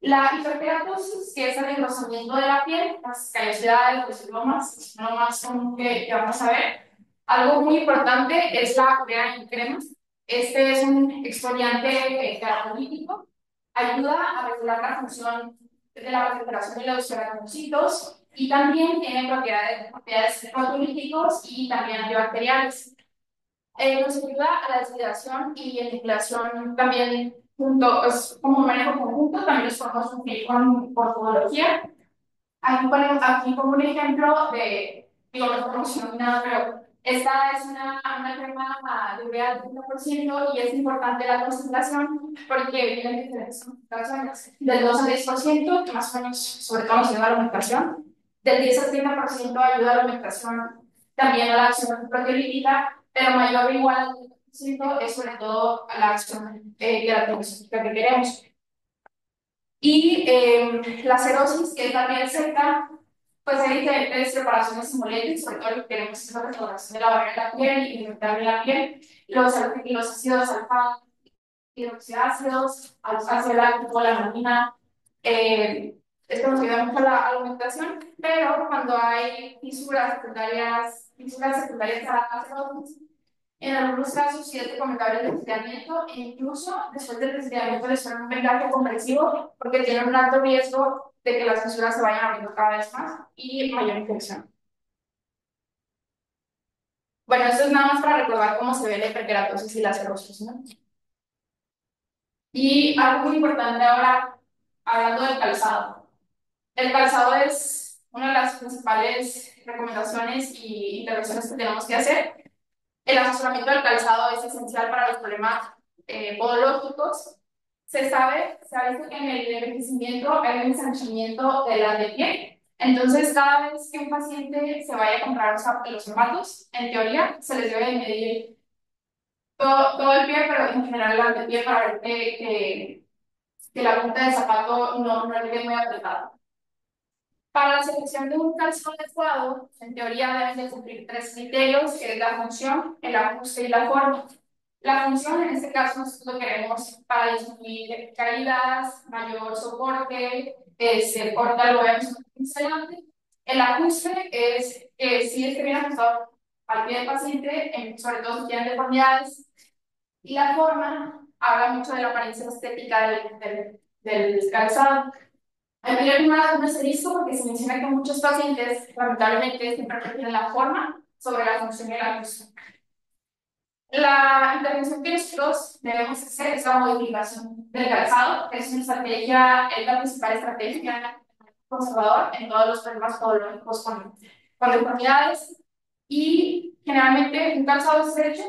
La hiperkeratosis, que es el engrosamiento de la piel, las callosidades, los eslomas, es lo más común que vamos a ver. Algo muy importante es la urea en crema. Este es un exfoliante queratinolítico, ayuda a regular la función de la recuperación de los queratinocitos y también tiene propiedades protolíticos y también antibacteriales. Nos ayuda a la deshidratación y eniquilación también junto, pues, como manejo conjunto, también los podemos cumplir con podología. Aquí ponemos aquí como un ejemplo de, digo, no promociono nada, pero esta es una crema de urea al 30% y es importante la concentración porque vienen diferentes concentraciones, del 2 al 10%, que más o menos, sobre todo nos ayuda a la aumentación, del 10 al 30% ayuda a la aumentación, también a la acción proteolítica, pero mayor o igual al 30% es sobre todo a la acción queratinolítica que queremos. Y la cerosis, que es la piel seca, pues hay diferentes preparaciones simulantes, sobre todo lo que queremos es la restauración de la barrera de la piel y inventar la piel. Los ácidos alfa hidroxiácidos, ácido láctico, la melamina, esto nos ayuda mucho a la alimentación, pero cuando hay fisuras secundarias a la cerosis, en algunos casos, sí es recomendable el resfriamiento e incluso después del resfriamiento les suena un vendaje compresivo porque tienen un alto riesgo de que las fisuras se vayan abriendo cada vez más y mayor infección. Bueno, esto es nada más para recordar cómo se ve la hiperkeratosis y la cirrosis, ¿no? Y algo muy importante ahora, hablando del calzado. El calzado es una de las principales recomendaciones y intervenciones que tenemos que hacer. El asesoramiento del calzado es esencial para los problemas podológicos. Se ha visto que en el envejecimiento hay un ensanchamiento de la de pie. Entonces, cada vez que un paciente se vaya a comprar los zapatos, en teoría, se les debe de medir todo el pie, pero en general la de pie para ver que la punta del zapato no quede muy apretada. Para la selección de un calzado adecuado, en teoría deben de cumplir 3 criterios, que es la función, el ajuste y la forma. La función, en este caso, nosotros lo queremos para disminuir caídas, mayor soporte, se corta lo vemos más adelante. El ajuste es si esté bien ajustado al pie del paciente, sobre todo si tienen deformidades. Y la forma habla mucho de la apariencia estética del calzado. Aquí hay un asterisco porque se menciona que muchos pacientes, lamentablemente, siempre prefieren la forma sobre la función y la función. La intervención que nosotros debemos hacer es la modificación del calzado, que es una estrategia, es la principal estrategia conservador en todos los problemas podológicos con deformidades. Y generalmente un calzado estrecho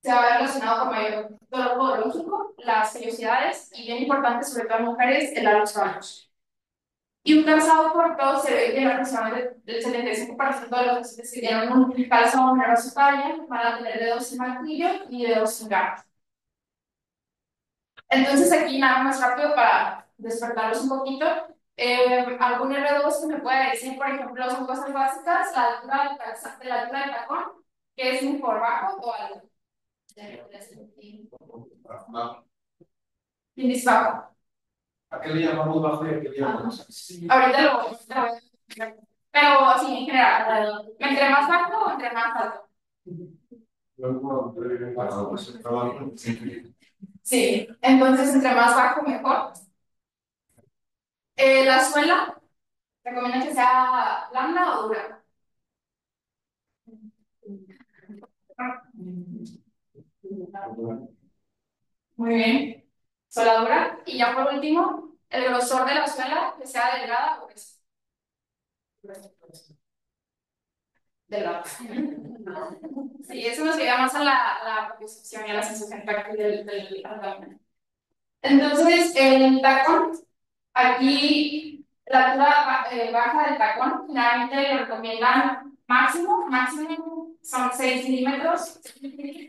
se va a ver relacionado con mayor dolor podológico, las callosidades y, bien importante, sobre todo en mujeres, el hálux valgus. Y un calzado corto se ve que aproximadamente el 75% de los pacientes que tienen un calzado menor a su talla van a tener dedos sin martillo y dedos sin garras. Entonces aquí nada más rápido para despertarlos un poquito. ¿Algún R2 que me pueda decir, por ejemplo, son cosas básicas, la altura la altura del tacón, que es muy por bajo o alto? Índice bajo. ¿A qué le llamamos bajo y a qué le llamamos? Ahorita lo voy a ver. Pero sí, en general, alrededor. ¿Entre más bajo o entre más alto? Sí, entonces entre más bajo mejor. La suela, recomiendo que sea blanda o dura. Muy bien. Suela dura. Y ya por último, el grosor de la suela, que sea delgada o gruesa. Delgada. Sí, eso nos lleva más a la propiocepción y a la sensación táctil del abdomen. Entonces, el tacón, aquí la altura baja del tacón, generalmente lo recomiendan máximo son 6 milímetros,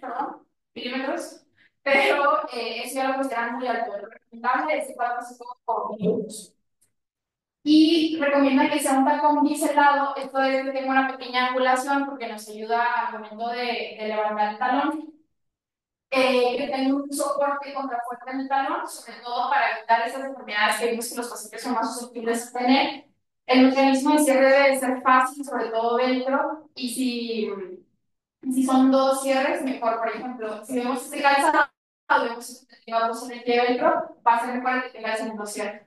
perdón, milímetros, pero eso ya lo consideran muy alto. Lo recomendable es 4 o 5 milímetros. Y recomienda que sea un tacón biselado, esto es que tenga una pequeña angulación porque nos ayuda al momento de levantar el talón. Que tenga un soporte contrafuerte en el talón, sobre todo para evitar esas enfermedades que vimos que los pacientes son más susceptibles a tener. El mecanismo de cierre debe ser fácil, sobre todo velcro, y si son dos cierres, mejor. Por ejemplo, si vemos este calzado, vemos que va a el pie velcro, va a ser mejor que tenga el segundo cierre.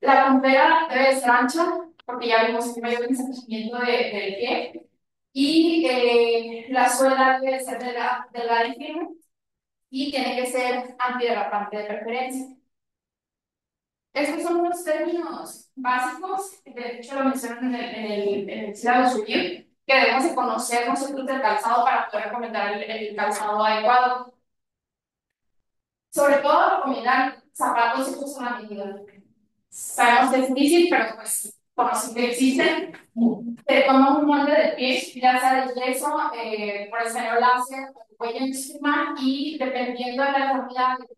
La puntera debe ser ancha, porque ya vimos que mayor ensanchamiento del pie, y la suela debe ser delgada y firme, y tiene que ser antiderrapante de preferencia. Estos son unos términos básicos, de hecho lo mencionan en el syllabus review, que debemos de conocer nosotros del calzado para poder recomendar el calzado adecuado. Sobre todo recomendar zapatos hechos a la medida. Sabemos que es difícil, pero pues conocen que existen. Te toma un molde de pie, ya sea de yeso, por esfero láser, huella encima, y dependiendo de la deformidad que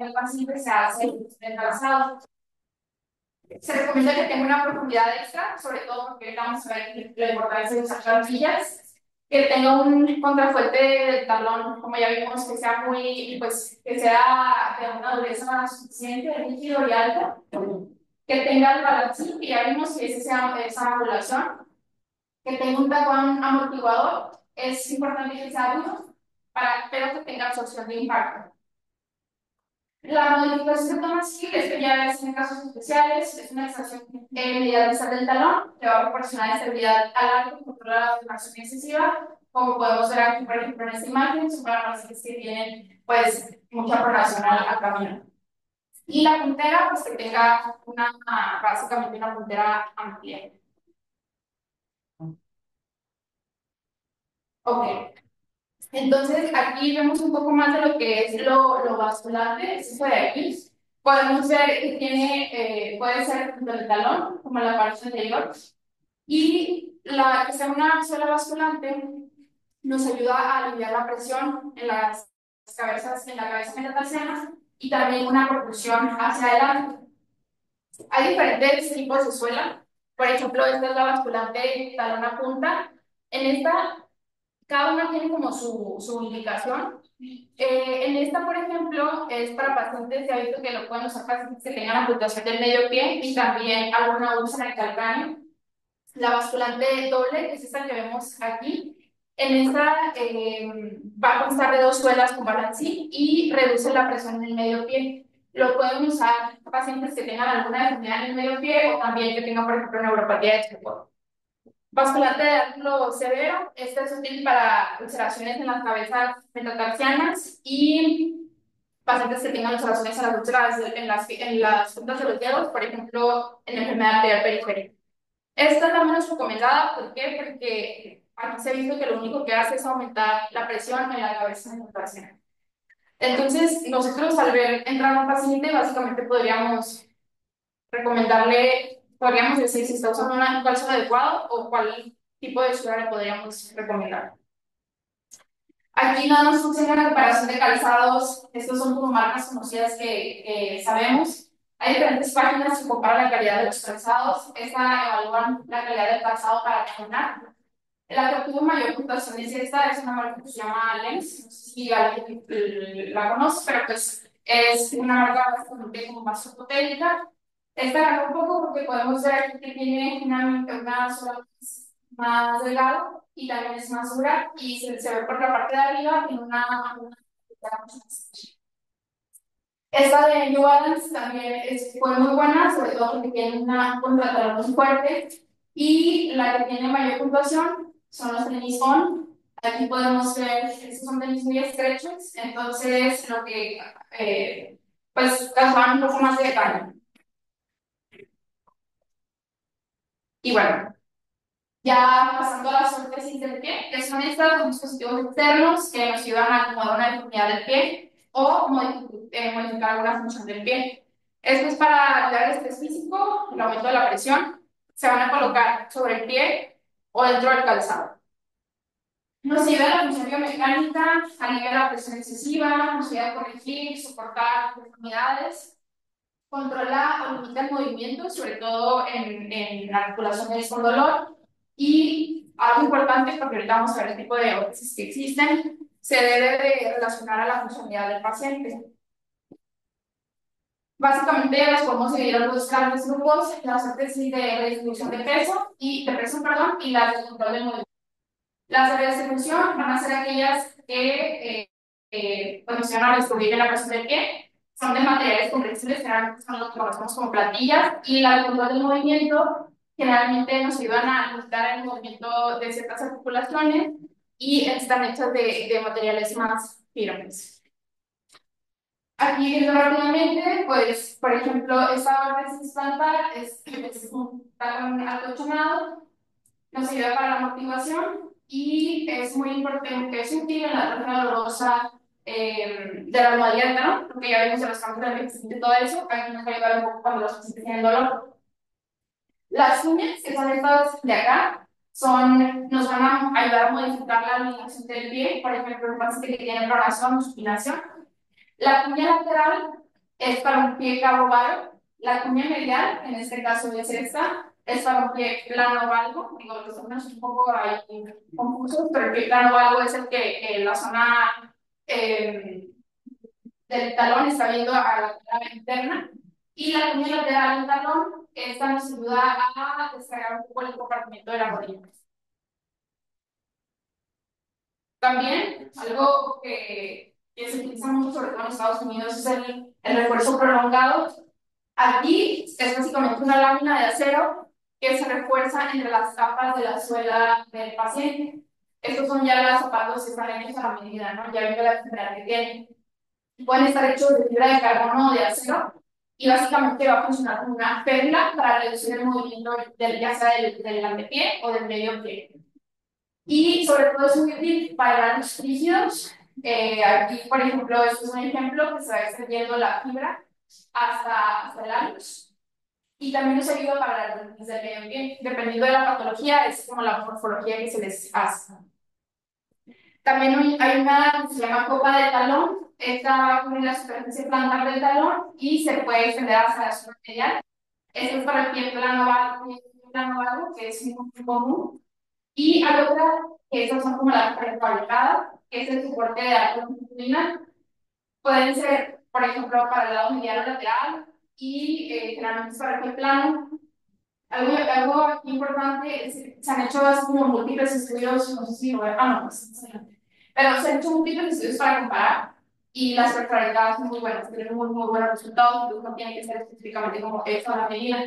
el paciente, se hace el calzado. Se recomienda que tenga una profundidad extra, sobre todo porque vamos a ver la importancia de usar plantillas, que tenga un contrafuerte del talón, como ya vimos, que sea muy, pues, que sea de una dureza suficiente, rígido y alto, que tenga el balancín, que ya vimos que ese sea esa angulación, que tenga un tacón amortiguador, es importante que sea duro, pero que tenga absorción de impacto. La modificación de toma sí, esto ya es en casos especiales, es una extracción medial del talón, que va a proporcionar estabilidad al arco y controlar la deformación excesiva, como podemos ver aquí, por ejemplo, en esta imagen, son para pacientes que tienen, pues, mucha pronación al caminar. Y la puntera, pues, que tenga básicamente una puntera amplia. Ok. Entonces, aquí vemos un poco más de lo que es lo basculante, es esto de aquí. Podemos ver que tiene, puede ser tanto el talón como la parte anterior. Y la que sea una suela basculante nos ayuda a aliviar la presión en las cabezas, en la cabeza metatarsiana, y también una propulsión hacia adelante. Hay diferentes tipos de suela. Por ejemplo, esta es la basculante talón a punta. En esta cada una tiene como su indicación. En esta, por ejemplo, es para pacientes, ya he visto que lo pueden usar pacientes que tengan amputación del medio pie y también alguna úlcera en el calcáneo. La basculante doble, que es esta que vemos aquí, en esta va a constar de dos suelas con balancín y reduce la presión en el medio pie. Lo pueden usar pacientes que tengan alguna deformidad en el medio pie o también que tengan, por ejemplo, neuropatía de Charcot. Basculante de ángulo severo, este es útil para ulceraciones en las cabezas metatarsianas y pacientes que tengan ulceraciones en las úlceras en las puntas de los dedos, por ejemplo, en enfermedad arterial periférica. Esta es la menos recomendada, ¿por qué? Porque aquí se ha visto que lo único que hace es aumentar la presión en la cabeza metatarsiana. Entonces, nosotros al ver entrar a un paciente, básicamente podríamos decir si está usando un calzado adecuado o cuál tipo de sutura le podríamos recomendar. Aquí nada más funciona la comparación de calzados. Estos son como marcas conocidas que sabemos. Hay diferentes páginas que comparan la calidad de los calzados. Esta evalúan la calidad del calzado para caminar. La que obtuvo mayor puntuación es esta, es una marca que se llama Lens. No sé si alguien la conoce, pero pues es una marca bastante como más ortopédica. Esta ganó un poco porque podemos ver que tiene una sola más delgada y también es más dura y se ve por la parte de arriba tiene esta de New Balance también fue muy buena, sobre todo porque tiene una contratalón muy fuerte y la que tiene mayor puntuación son los tenis On. Aquí podemos ver, estos son tenis muy estrechos, entonces lo que pues causaban un poco más de daño. Y bueno, ya pasando a las órtesis del pie, que son estos dispositivos externos que nos ayudan a acomodar una deformidad del pie o modificar alguna función del pie. Esto es para ayudar al estrés físico, el aumento de la presión. Se van a colocar sobre el pie o dentro del calzado. Nos ayuda a la función biomecánica, alivia la presión excesiva, nos ayuda a corregir, soportar deformidades, controla o limita el movimiento, sobre todo en articulaciones con dolor. Y algo importante, porque ahorita vamos a ver el tipo de órtesis que existen, se debe de relacionar a la funcionalidad del paciente. Básicamente las podemos dividir en dos grandes grupos, las órtesis de redistribución de peso perdón, y las de control de movimiento. Las de redistribución van a ser aquellas que funcionan a distribuir la presión del pie, son de materiales compresibles, generalmente son lo que conocemos como plantillas, y las de control del movimiento generalmente nos ayudan a limitar el movimiento de ciertas articulaciones y están hechas de materiales más firmes. Aquí viendo rápidamente, pues, por ejemplo, esta órtesis plantar es un talón acolchonado, nos sirve para la motivación y es muy importante, es útil en la atrofia dolorosa de la almohadilla del talón, porque ya vimos en los campos de envejecimiento y todo eso, aquí nos va a ayudar un poco cuando los pacientes tienen dolor. Las uñas, que son estas de acá, nos van a ayudar a modificar la alineación del pie, por ejemplo, un paciente que tiene programación o supinación. La cuña lateral es para un pie cabo varo. La cuña medial, en este caso es esta, es para un pie plano valgo. Digo, los términos un poco ahí confusos, pero el pie plano valgo es el que la zona eh, del talón está viendo a la cara interna. Y la cuña lateral del talón, esta nos ayuda a descargar un poco el compartimiento de la rodilla. También, algo que se utiliza mucho, sobre todo en Estados Unidos, es el refuerzo prolongado. Aquí es básicamente una lámina de acero que se refuerza entre las capas de la suela del paciente. Estos son ya los zapatos que están hechos a la medida, ¿no? Ya viendo la enfermedad que tienen. Pueden estar hechos de fibra de carbono o de acero y básicamente va a funcionar como una férula para reducir el movimiento ya sea del antepié o del medio pie. Y sobre todo es muy útil para los rígidos. Aquí, por ejemplo, esto es un ejemplo que se va extendiendo la fibra hasta el ánus. Y también nos ayuda para las hernias del medio ambiente. Dependiendo de la patología, es como la morfología que se les hace. También hay una que se llama copa de talón. Esta va a cubrir la superficie plantar del talón y se puede extender hasta la zona medial. Esto es para el pie plano algo, que es muy común. Y hay otra, que estas son como las prefabricadas, que es el soporte de alta longitudinal. Pueden ser, por ejemplo, para el lado medial o lateral y generalmente es para el pie plano. Algo aquí importante es que se han hecho así como múltiples estudios, no sé si lo no, pues, pero se han hecho múltiples estudios para comparar y las prefabricadas son muy buenas, tienen muy buenos resultados, entonces no tiene que ser específicamente como eso a la medida.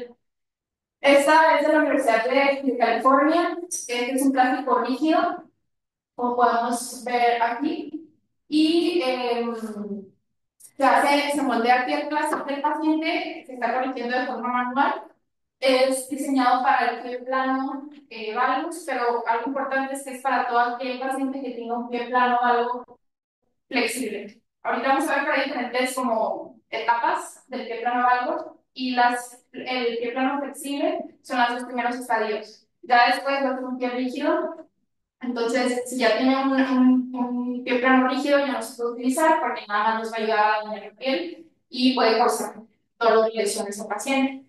Esta es de la Universidad de California. Este es un plástico rígido, como podemos ver aquí. Y se moldea aquí el plástico del paciente, se está corrigiendo de forma manual. Es diseñado para el pie plano valgus, pero algo importante es que es para todo aquel paciente que tenga un pie plano algo flexible. Ahorita vamos a ver que hay diferentes como etapas del pie plano valgus y el pie plano flexible son los dos primeros estadios. Ya después va a ser un pie rígido. Entonces, si ya tiene un pie plano rígido, ya no se puede utilizar porque nada más nos va a ayudar a dañar la piel y puede causar dolor y lesiones al paciente.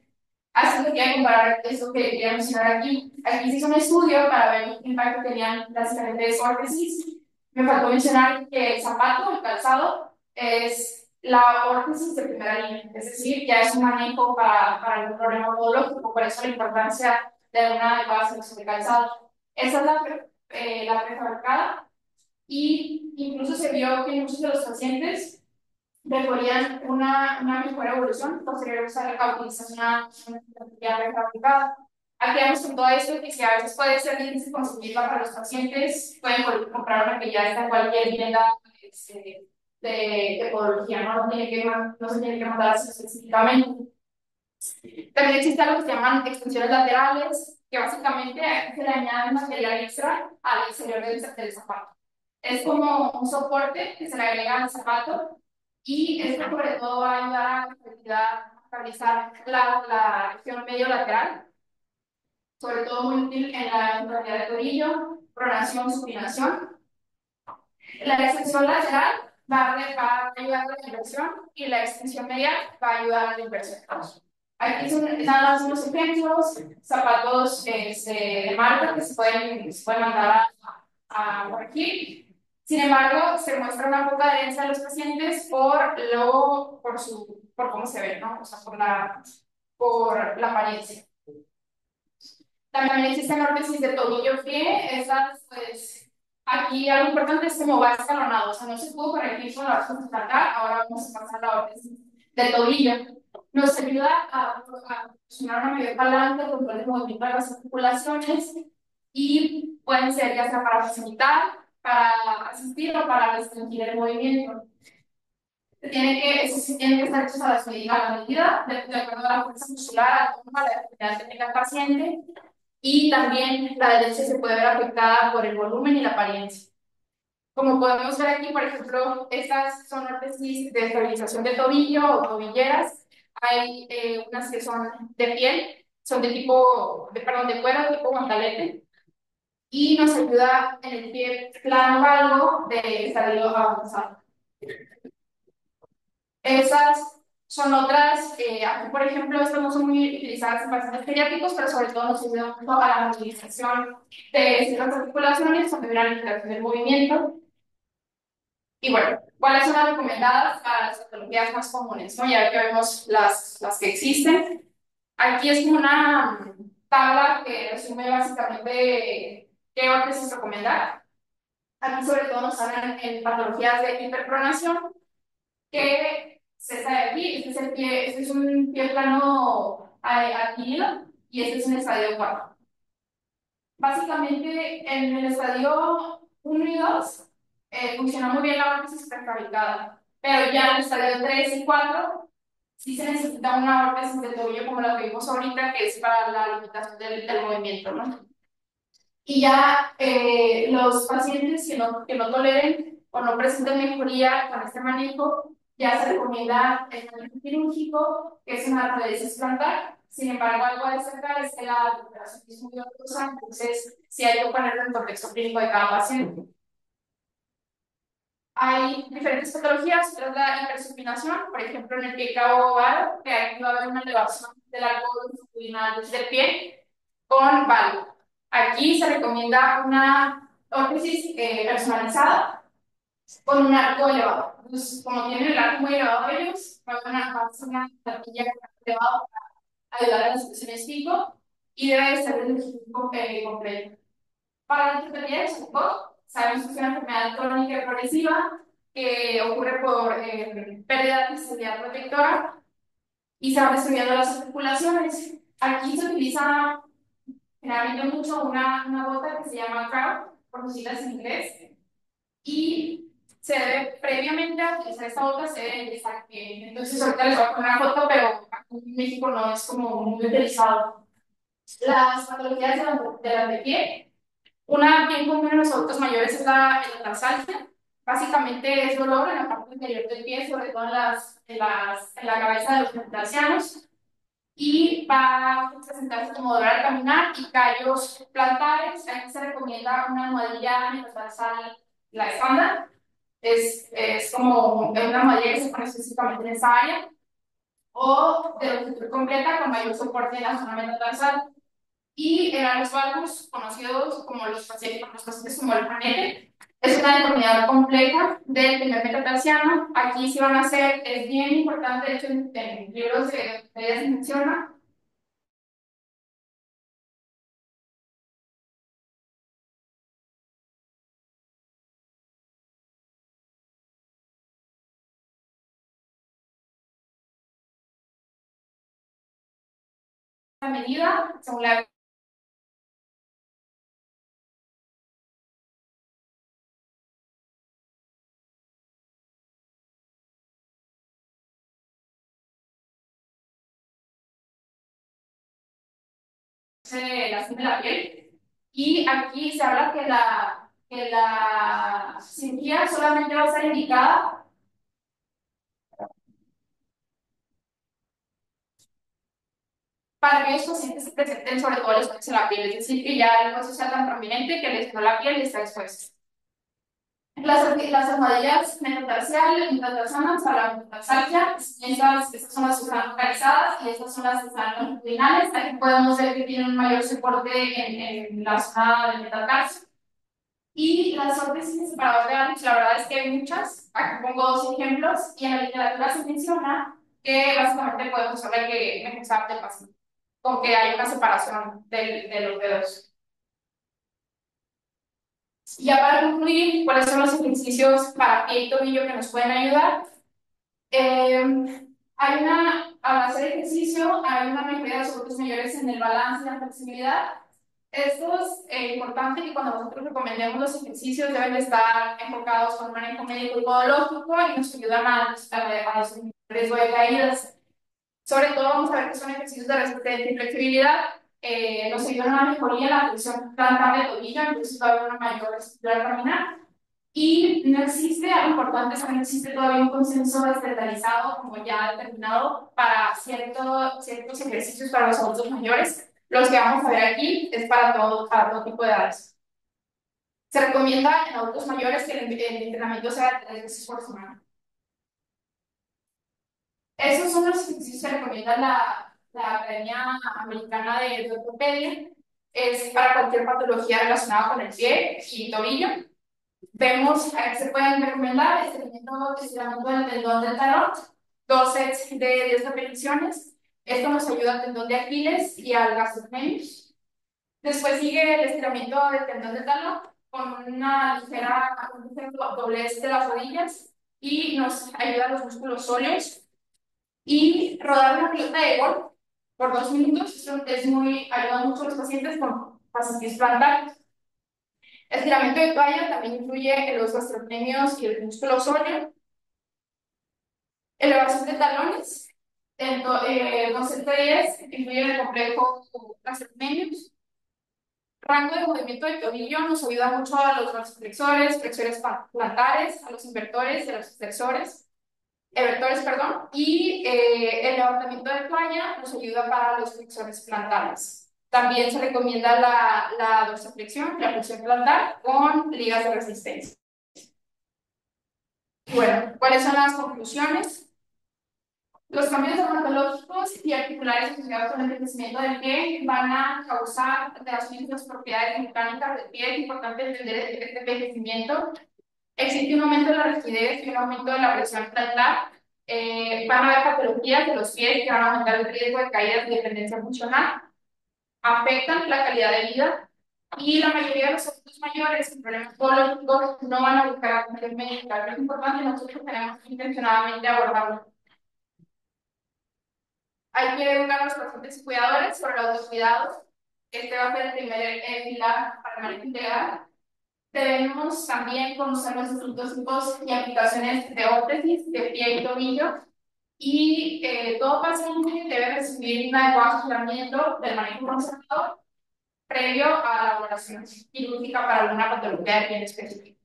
Así que quería comparar eso que quería mencionar aquí. Aquí se hizo un estudio para ver qué impacto tenían las diferentes órtesis. Me faltó mencionar que el zapato, el calzado, es la órtesis de primera línea, es decir, ya es un manejo para algún problema podológico, por eso la importancia de una adecuada selección de calzado. Esa es la prefabricada y incluso se vio que muchos de los pacientes referían una mejor evolución posterior a la utilización de una tecnología prefabricada. Aquí vemos con todo esto que si a veces puede ser difícil conseguirla para los pacientes, pueden comprar una que ya está en cualquier tienda de podología, ¿no? No se tiene que mandar así específicamente. También existe algo que se llaman extensiones laterales, que básicamente se le añade material extra al exterior del zapato. Es como un soporte que se le agrega al zapato y esto sobre todo va a ayudar a estabilizar la región medio lateral, sobre todo muy útil en la enfermedad de tobillo, pronación, supinación. La extensión lateral va a ayudar a la inversión y la extensión medial va a ayudar a la inversión. Aquí son nada más unos ejemplos, zapatos de marca que se pueden mandar a corregir. Sin embargo, se muestra una poca adherencia a los pacientes por cómo se ven, ¿no? O sea, por la apariencia. También existen órtesis de tobillo-pie, esas, pues, aquí algo importante es cómo va escalonado, o sea, no se pudo corregir con la órtesis plantar, ahora vamos a pasar a la órtesis de tobillo. Nos ayuda a proporcionar una mayor palanca, control de movimiento de las articulaciones y pueden ser ya sea para facilitar, para asistir o para restringir el movimiento. Eso sí tiene que estar hechos a la medida, de acuerdo a la fuerza muscular, a la actividad que tenga el paciente. Y también la adherencia se puede ver afectada por el volumen y la apariencia. Como podemos ver aquí, por ejemplo, estas son órtesis de estabilización de tobillo o tobilleras. Hay unas que son de piel, son perdón, de cuero tipo guantalete. Y nos ayuda en el pie plano algo de estadio avanzado. Esas son otras, aquí por ejemplo, estas no son muy utilizadas en pacientes pediátricos, pero sobre todo nos ayudan mucho a la movilización de ciertas articulaciones, a mejorar la integración del movimiento. Y bueno, ¿cuáles son las recomendadas para las patologías más comunes? ¿No? Ya que vemos las que existen. Aquí es como una tabla que resume básicamente qué órtesis recomendar. Aquí sobre todo nos hablan en patologías de hiperpronación, que se sabe aquí, este es un pie plano adquirido y este es un estadio 4. Básicamente, en el estadio 1 y 2 funciona muy bien la órtesis prefabricada, pero ya en el estadio 3 y 4 sí se necesita una órtesis de tobillo como la que vimos ahorita, que es para la limitación del movimiento, ¿no? Y ya los pacientes que no toleren o no presenten mejoría con este manejo, ya se recomienda el manejo quirúrgico, que es una artrodesis plantar. Sin embargo, algo a destacar es que la recuperación es muy dolorosa, entonces sí hay que ponerlo en el contexto clínico de cada paciente. Hay diferentes patologías, otra es la hipersupinación, por ejemplo, en el pie cabo ovado, que aquí va a haber una elevación del arco longitudinal del pie con valgo. Aquí se recomienda una órtesis personalizada con un arco elevado. Entonces, como tienen el arco muy elevado ellos, va a hacer una tapilla elevada para ayudar a las secciones pico y debe ser el completo. Para la enfermedad de Charcot, sabemos que es una enfermedad crónica y progresiva que ocurre por pérdida de sensibilidad protectora y se van destruyendo las articulaciones. Aquí se utiliza generalmente mucho una gota que se llama Crowd, por sus siglas en inglés, y se debe, previamente a utilizar esta gota, se debe utilizar piel. Entonces, ahorita les voy a poner una foto, pero aquí en México no es como muy utilizado. Las patologías de la piel, una bien común en los adultos mayores es la tarsalgia. Básicamente es dolor en la parte inferior del pie, sobre todo en la cabeza de los metatarsianos, y va a presentarse como dolor al caminar y callos plantares. Aquí se recomienda una almohadilla metatarsal, la estándar. Es como una almohadilla que se pone específicamente en esa área, o de longitud completa con mayor soporte en la zona metatarsal. Y eran los valgus, conocidos como los pacientes como el panete. Es una deformidad compleja del primer metatarsiano. Aquí sí van a ser, es bien importante, de hecho en libros de se menciona, la medida, según la la de la piel. Y aquí se habla que la cirugía solamente va a ser indicada para aquellos pacientes que presenten sobre todo lesiones en la piel, es decir, que ya el hueso sea tan prominente que lesionó la piel y está expuesta. Las almohadillas metatarsanas para la metatarsalgia, estas son las que están localizadas y estas son las que están longitudinales. Aquí podemos ver que tienen un mayor soporte en la zona del metatarso. Y las órtesis separadoras de Alex, la verdad es que hay muchas. Aquí pongo dos ejemplos y en la literatura se menciona que básicamente podemos hablar que mejor del paciente, con que hay una separación de los dedos. Y ya para concluir, ¿cuáles son los ejercicios para pie y tobillo que nos pueden ayudar? Al hacer ejercicio, hay una mejoría de los adultos mayores en el balance y la flexibilidad. Esto es importante que cuando nosotros recomendemos los ejercicios deben de estar enfocados con un manejo médico y podológico y nos ayudan a disminuir el riesgo de caídas. Sobre todo vamos a ver que son ejercicios de resistencia y flexibilidad. Nos ayudan a una mejoría en la flexión plantar de tobillo, entonces va a haber una mayor flexibilidad al caminar. Y no existe, algo importante es que no existe todavía un consenso estandarizado, como ya determinado, para ciertos ejercicios para los adultos mayores. Los que vamos a ver aquí es para todo tipo de edades. Se recomienda en adultos mayores que el entrenamiento sea de 3 veces por semana. Esos son los ejercicios que recomienda la Academia Americana de Ortopedia. Es para cualquier patología relacionada con el pie y tobillo. Vemos, aquí se pueden recomendar estiramiento del tendón del talón, 2 sets de 10 repeticiones. Esto nos ayuda al tendón de Aquiles y al gastrocnemius. Después sigue el estiramiento del tendón del talón con un ligero doblez de las rodillas y nos ayuda a los músculos sóleos. Y rodar una pelota de golf por 2 minutos, eso ayuda mucho a los pacientes con fascitis plantar. Estiramiento de toalla también influye en los gastrocnemios y el músculo sóleo. Elevación de talones, 2 influye en el complejo gastrocnemios. Rango de movimiento del tobillo nos ayuda mucho a los flexores plantares, a los invertores y a los extensores. Evertores, perdón, y el levantamiento de toalla nos ayuda para los flexores plantares. También se recomienda la dorsiflexión, la flexión plantar con ligas de resistencia. Bueno, ¿cuáles son las conclusiones? Los cambios dermatológicos y articulares asociados con el envejecimiento del pie van a causar alteraciones de las propiedades mecánicas del pie. Es importante entender este envejecimiento. Existe un aumento de la rigidez y un aumento de la presión plantar. Van a haber patologías de los pies que van a aumentar el riesgo de caídas y dependencia funcional. Afectan la calidad de vida. Y la mayoría de los adultos mayores con problemas podológicos no van a buscar atención médica. Es importante, nosotros tenemos que intencionadamente abordarlo. Hay que educar a los pacientes y cuidadores sobre el autocuidado. Este va a ser el primer pilar para el manejo integral. Debemos también conocer los distintos tipos y aplicaciones de órtesis de pie y tobillo. Y todo paciente debe recibir un adecuado asesoramiento del manejo conservador previo a la valoración quirúrgica para alguna patología de piel específica.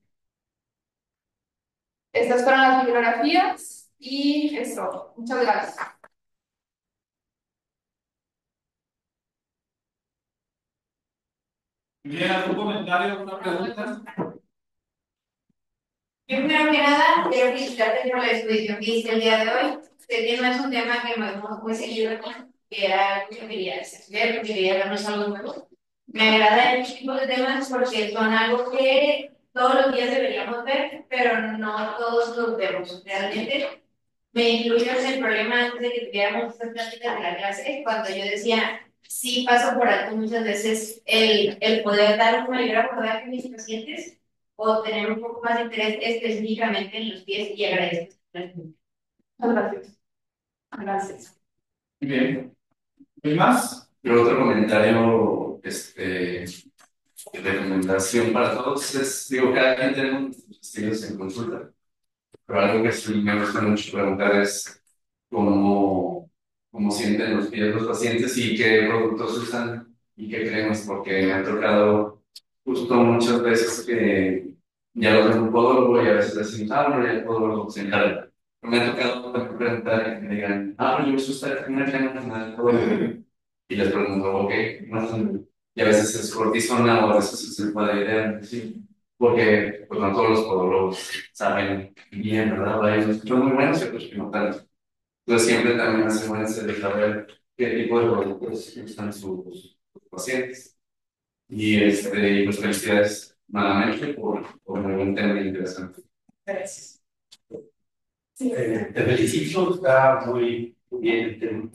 Estas fueron las bibliografías y eso. Muchas gracias. Bien, ¿algún comentario, alguna pregunta? Primero que nada, quiero felicitarte por la exposición que hiciste el día de hoy. Sé que no es un tema que me hemos muy seguido, que era algo que quería hacer, porque quería darnos algo nuevo. Me agrada el tipo de temas porque son algo que todos los días deberíamos ver, pero no todos los vemos. Realmente me incluyó en el problema antes de que tuviéramos estas pláticas de la clase, cuando yo decía, sí paso por alto muchas veces el poder dar un mayor abordaje a mis pacientes o tener un poco más de interés específicamente en los pies y agradezco. Gracias. Gracias. Muy bien. ¿Y más? Pero otro comentario, de recomendación para todos es, digo, cada quien tenemos nuestros estilos en consulta, pero algo que sí me gusta mucho preguntar es cómo sienten los pies los pacientes y qué productos usan y qué creemos, porque me ha tocado justo muchas veces que ya los ven un podólogo y a veces decimos, bueno, ya el podólogo se encarga. Pero me ha tocado también preguntar y que me digan, pero yo uso una crema del podólogo. Y les pregunto, ok, no, y a veces es cortisona o a veces es el cuadrilátero, sí, porque pues no todos los podólogos saben bien, ¿verdad? Hay unos que son muy buenos y otros que no tanto. Entonces siempre también asegúrense de saber qué tipo de productos usan sus pacientes. Y pues felicidades nuevamente por un buen tema interesante. Gracias. Te felicito, está muy bien el tema,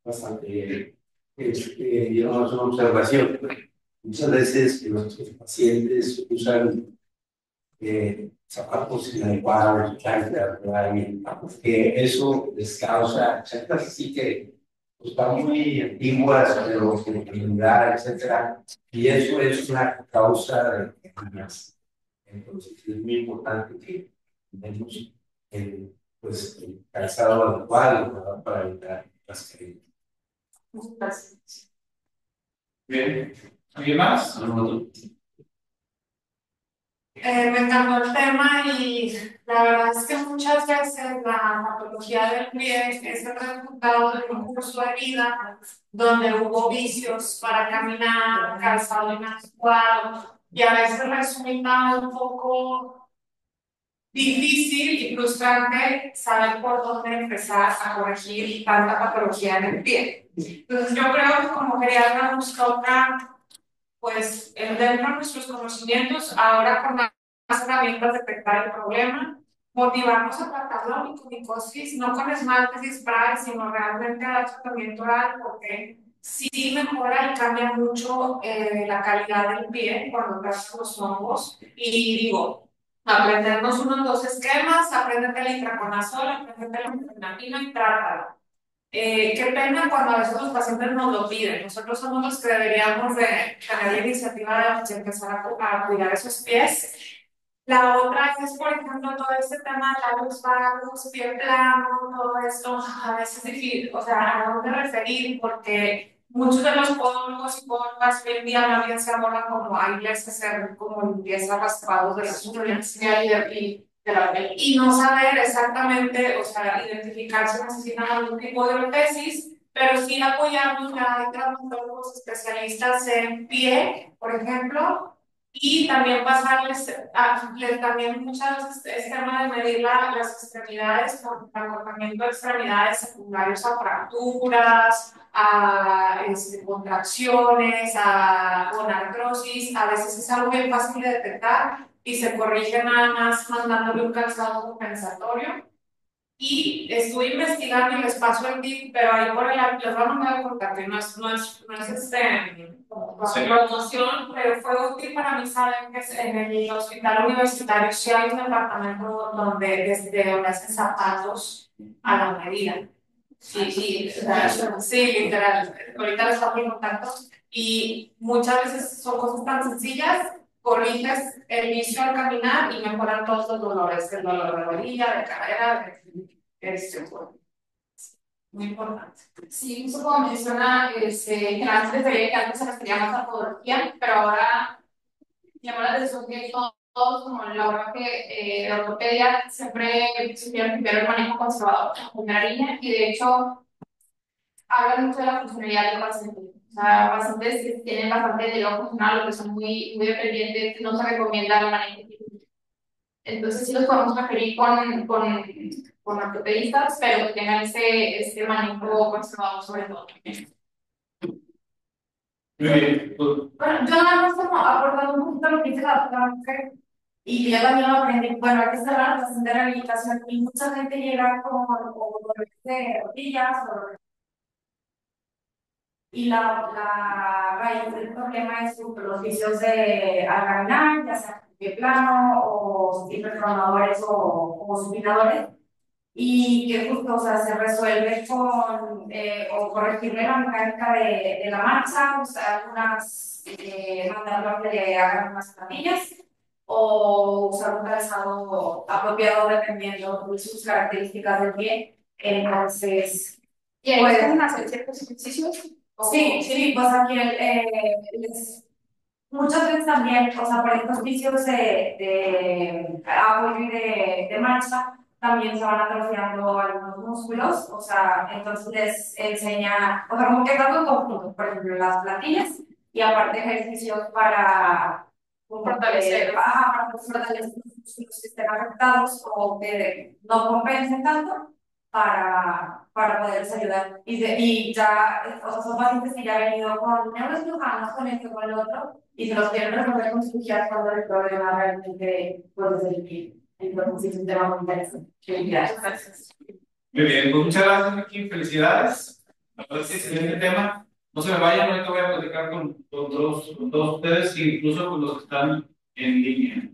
bastante digamos, una observación. Muchas veces nuestros pacientes usan zapatos inadecuados, chanclas, ¿verdad? Y, eso les causa chanclas así que pues, están muy antiguas, pero con intimidad, etcétera, y eso es una causa de problemas. Entonces es muy importante que tenemos el calzado adecuado, ¿verdad? Para evitar las caídas. Gracias. Bien. ¿Alguien más? Me encantó el tema y la verdad es que muchas veces la patología del pie es el resultado de un curso de vida donde hubo vicios para caminar, calzado inadecuado y a veces resulta un poco difícil y frustrante saber por dónde empezar a corregir tanta patología en el pie. Entonces yo creo que como geriatra nos toca pues dentro de nuestros conocimientos, ahora con más herramientas detectar el problema, motivarnos a tratar la onicomicosis, no con esmaltes y spray, sino realmente a dar tratamiento oral, porque sí mejora y cambia mucho la calidad del pie cuando tratas los hongos. Y digo, aprendernos unos dos esquemas, aprendete el itraconazol, aprendete la metanfetamina y trátalo. Qué pena cuando a veces los pacientes nos lo piden. Nosotros somos los que deberíamos de tener la iniciativa de empezar a cuidar esos pies. La otra es, por ejemplo, todo este tema de labios vagos, pie plano, todo esto, a veces es difícil, o sea, a dónde referir, porque muchos de los podólogos y podólogas hoy en día más bien se abordan como hay que hacer como limpieza raspados de las uñas y no saber exactamente, o sea, identificar si necesitan algún tipo de ortesis, pero sí apoyarnos, ya hay traumatólogos especialistas en pie, por ejemplo, y también pasarles, también muchas veces es tema de medir las extremidades, con acortamiento de extremidades secundarios a fracturas, a contracciones, con artrosis, a veces es algo bien fácil de detectar y se corrige nada más mandándole un calzado compensatorio. Y estuve investigando y les paso el tip, pero ahí por el les voy a mandar el contacto, como promoción, pero fue útil para mí saber que en el hospital universitario sí hay un departamento donde hacen zapatos a la medida. Sí, o sea, Sí, literal. Ahorita lo estamos en contacto y muchas veces son cosas tan sencillas, corriges el vicio al caminar y mejoran todos los dolores, el dolor de rodilla, de cadera, bueno, muy importante. Sí, justo como menciona, que antes se veía que antes se refería más a podología, pero ahora llamó la atención que todos, como el abordaje de ortopedia, siempre supieron primero el manejo conservador en primera línea, y de hecho hablan mucho de la funcionalidad del paciente. O sea, pacientes que tienen bastante diálogo funcional o que son muy dependientes, no se recomienda el manejo quirúrgico. Entonces sí los podemos referir con ortopedistas, pero que tengan ese manejo conservador sobre todo. Muy bien. Bueno, yo nada más como abordando un poquito lo que dice la mujer, y yo también lo aprendí, bueno, hay que cerrar la estación de rehabilitación y mucha gente llega con dolores de rodillas y la raíz del problema es los vicios de al caminar, ya sea de plano o hipertronadores o supinadores, y que justo, o sea, se resuelve con o corregirle la mecánica de la marcha, usar algunas, mandando a que le hagan unas plantillas o usar un calzado apropiado dependiendo de sus características del pie. Entonces, ¿Y ahí pues, pueden hacer ciertos ejercicios? sí, pues aquí muchas veces también, o sea, por estos vicios de apoyo y de marcha, también se van atrofiando algunos músculos, o sea, entonces les enseña, o sea, como que tanto conjunto, por ejemplo, las plantillas y aparte ejercicios para Fortalecer. para fortalecer los músculos que estén afectados o que no compensen tanto para poderles ayudar. Y ya, o sea, son pacientes que ya han venido con neurocirujanos, con esto, con lo otro, y se los quieren resolver con cirugías cuando el problema realmente puede ser el pie. Entonces, sí, es un tema muy interesante. Gracias. Muy bien, pues muchas gracias, Miki. Felicidades. La verdad es que excelente tema. No se me vayan, ahorita voy a platicar con todos ustedes, incluso con los que están en línea.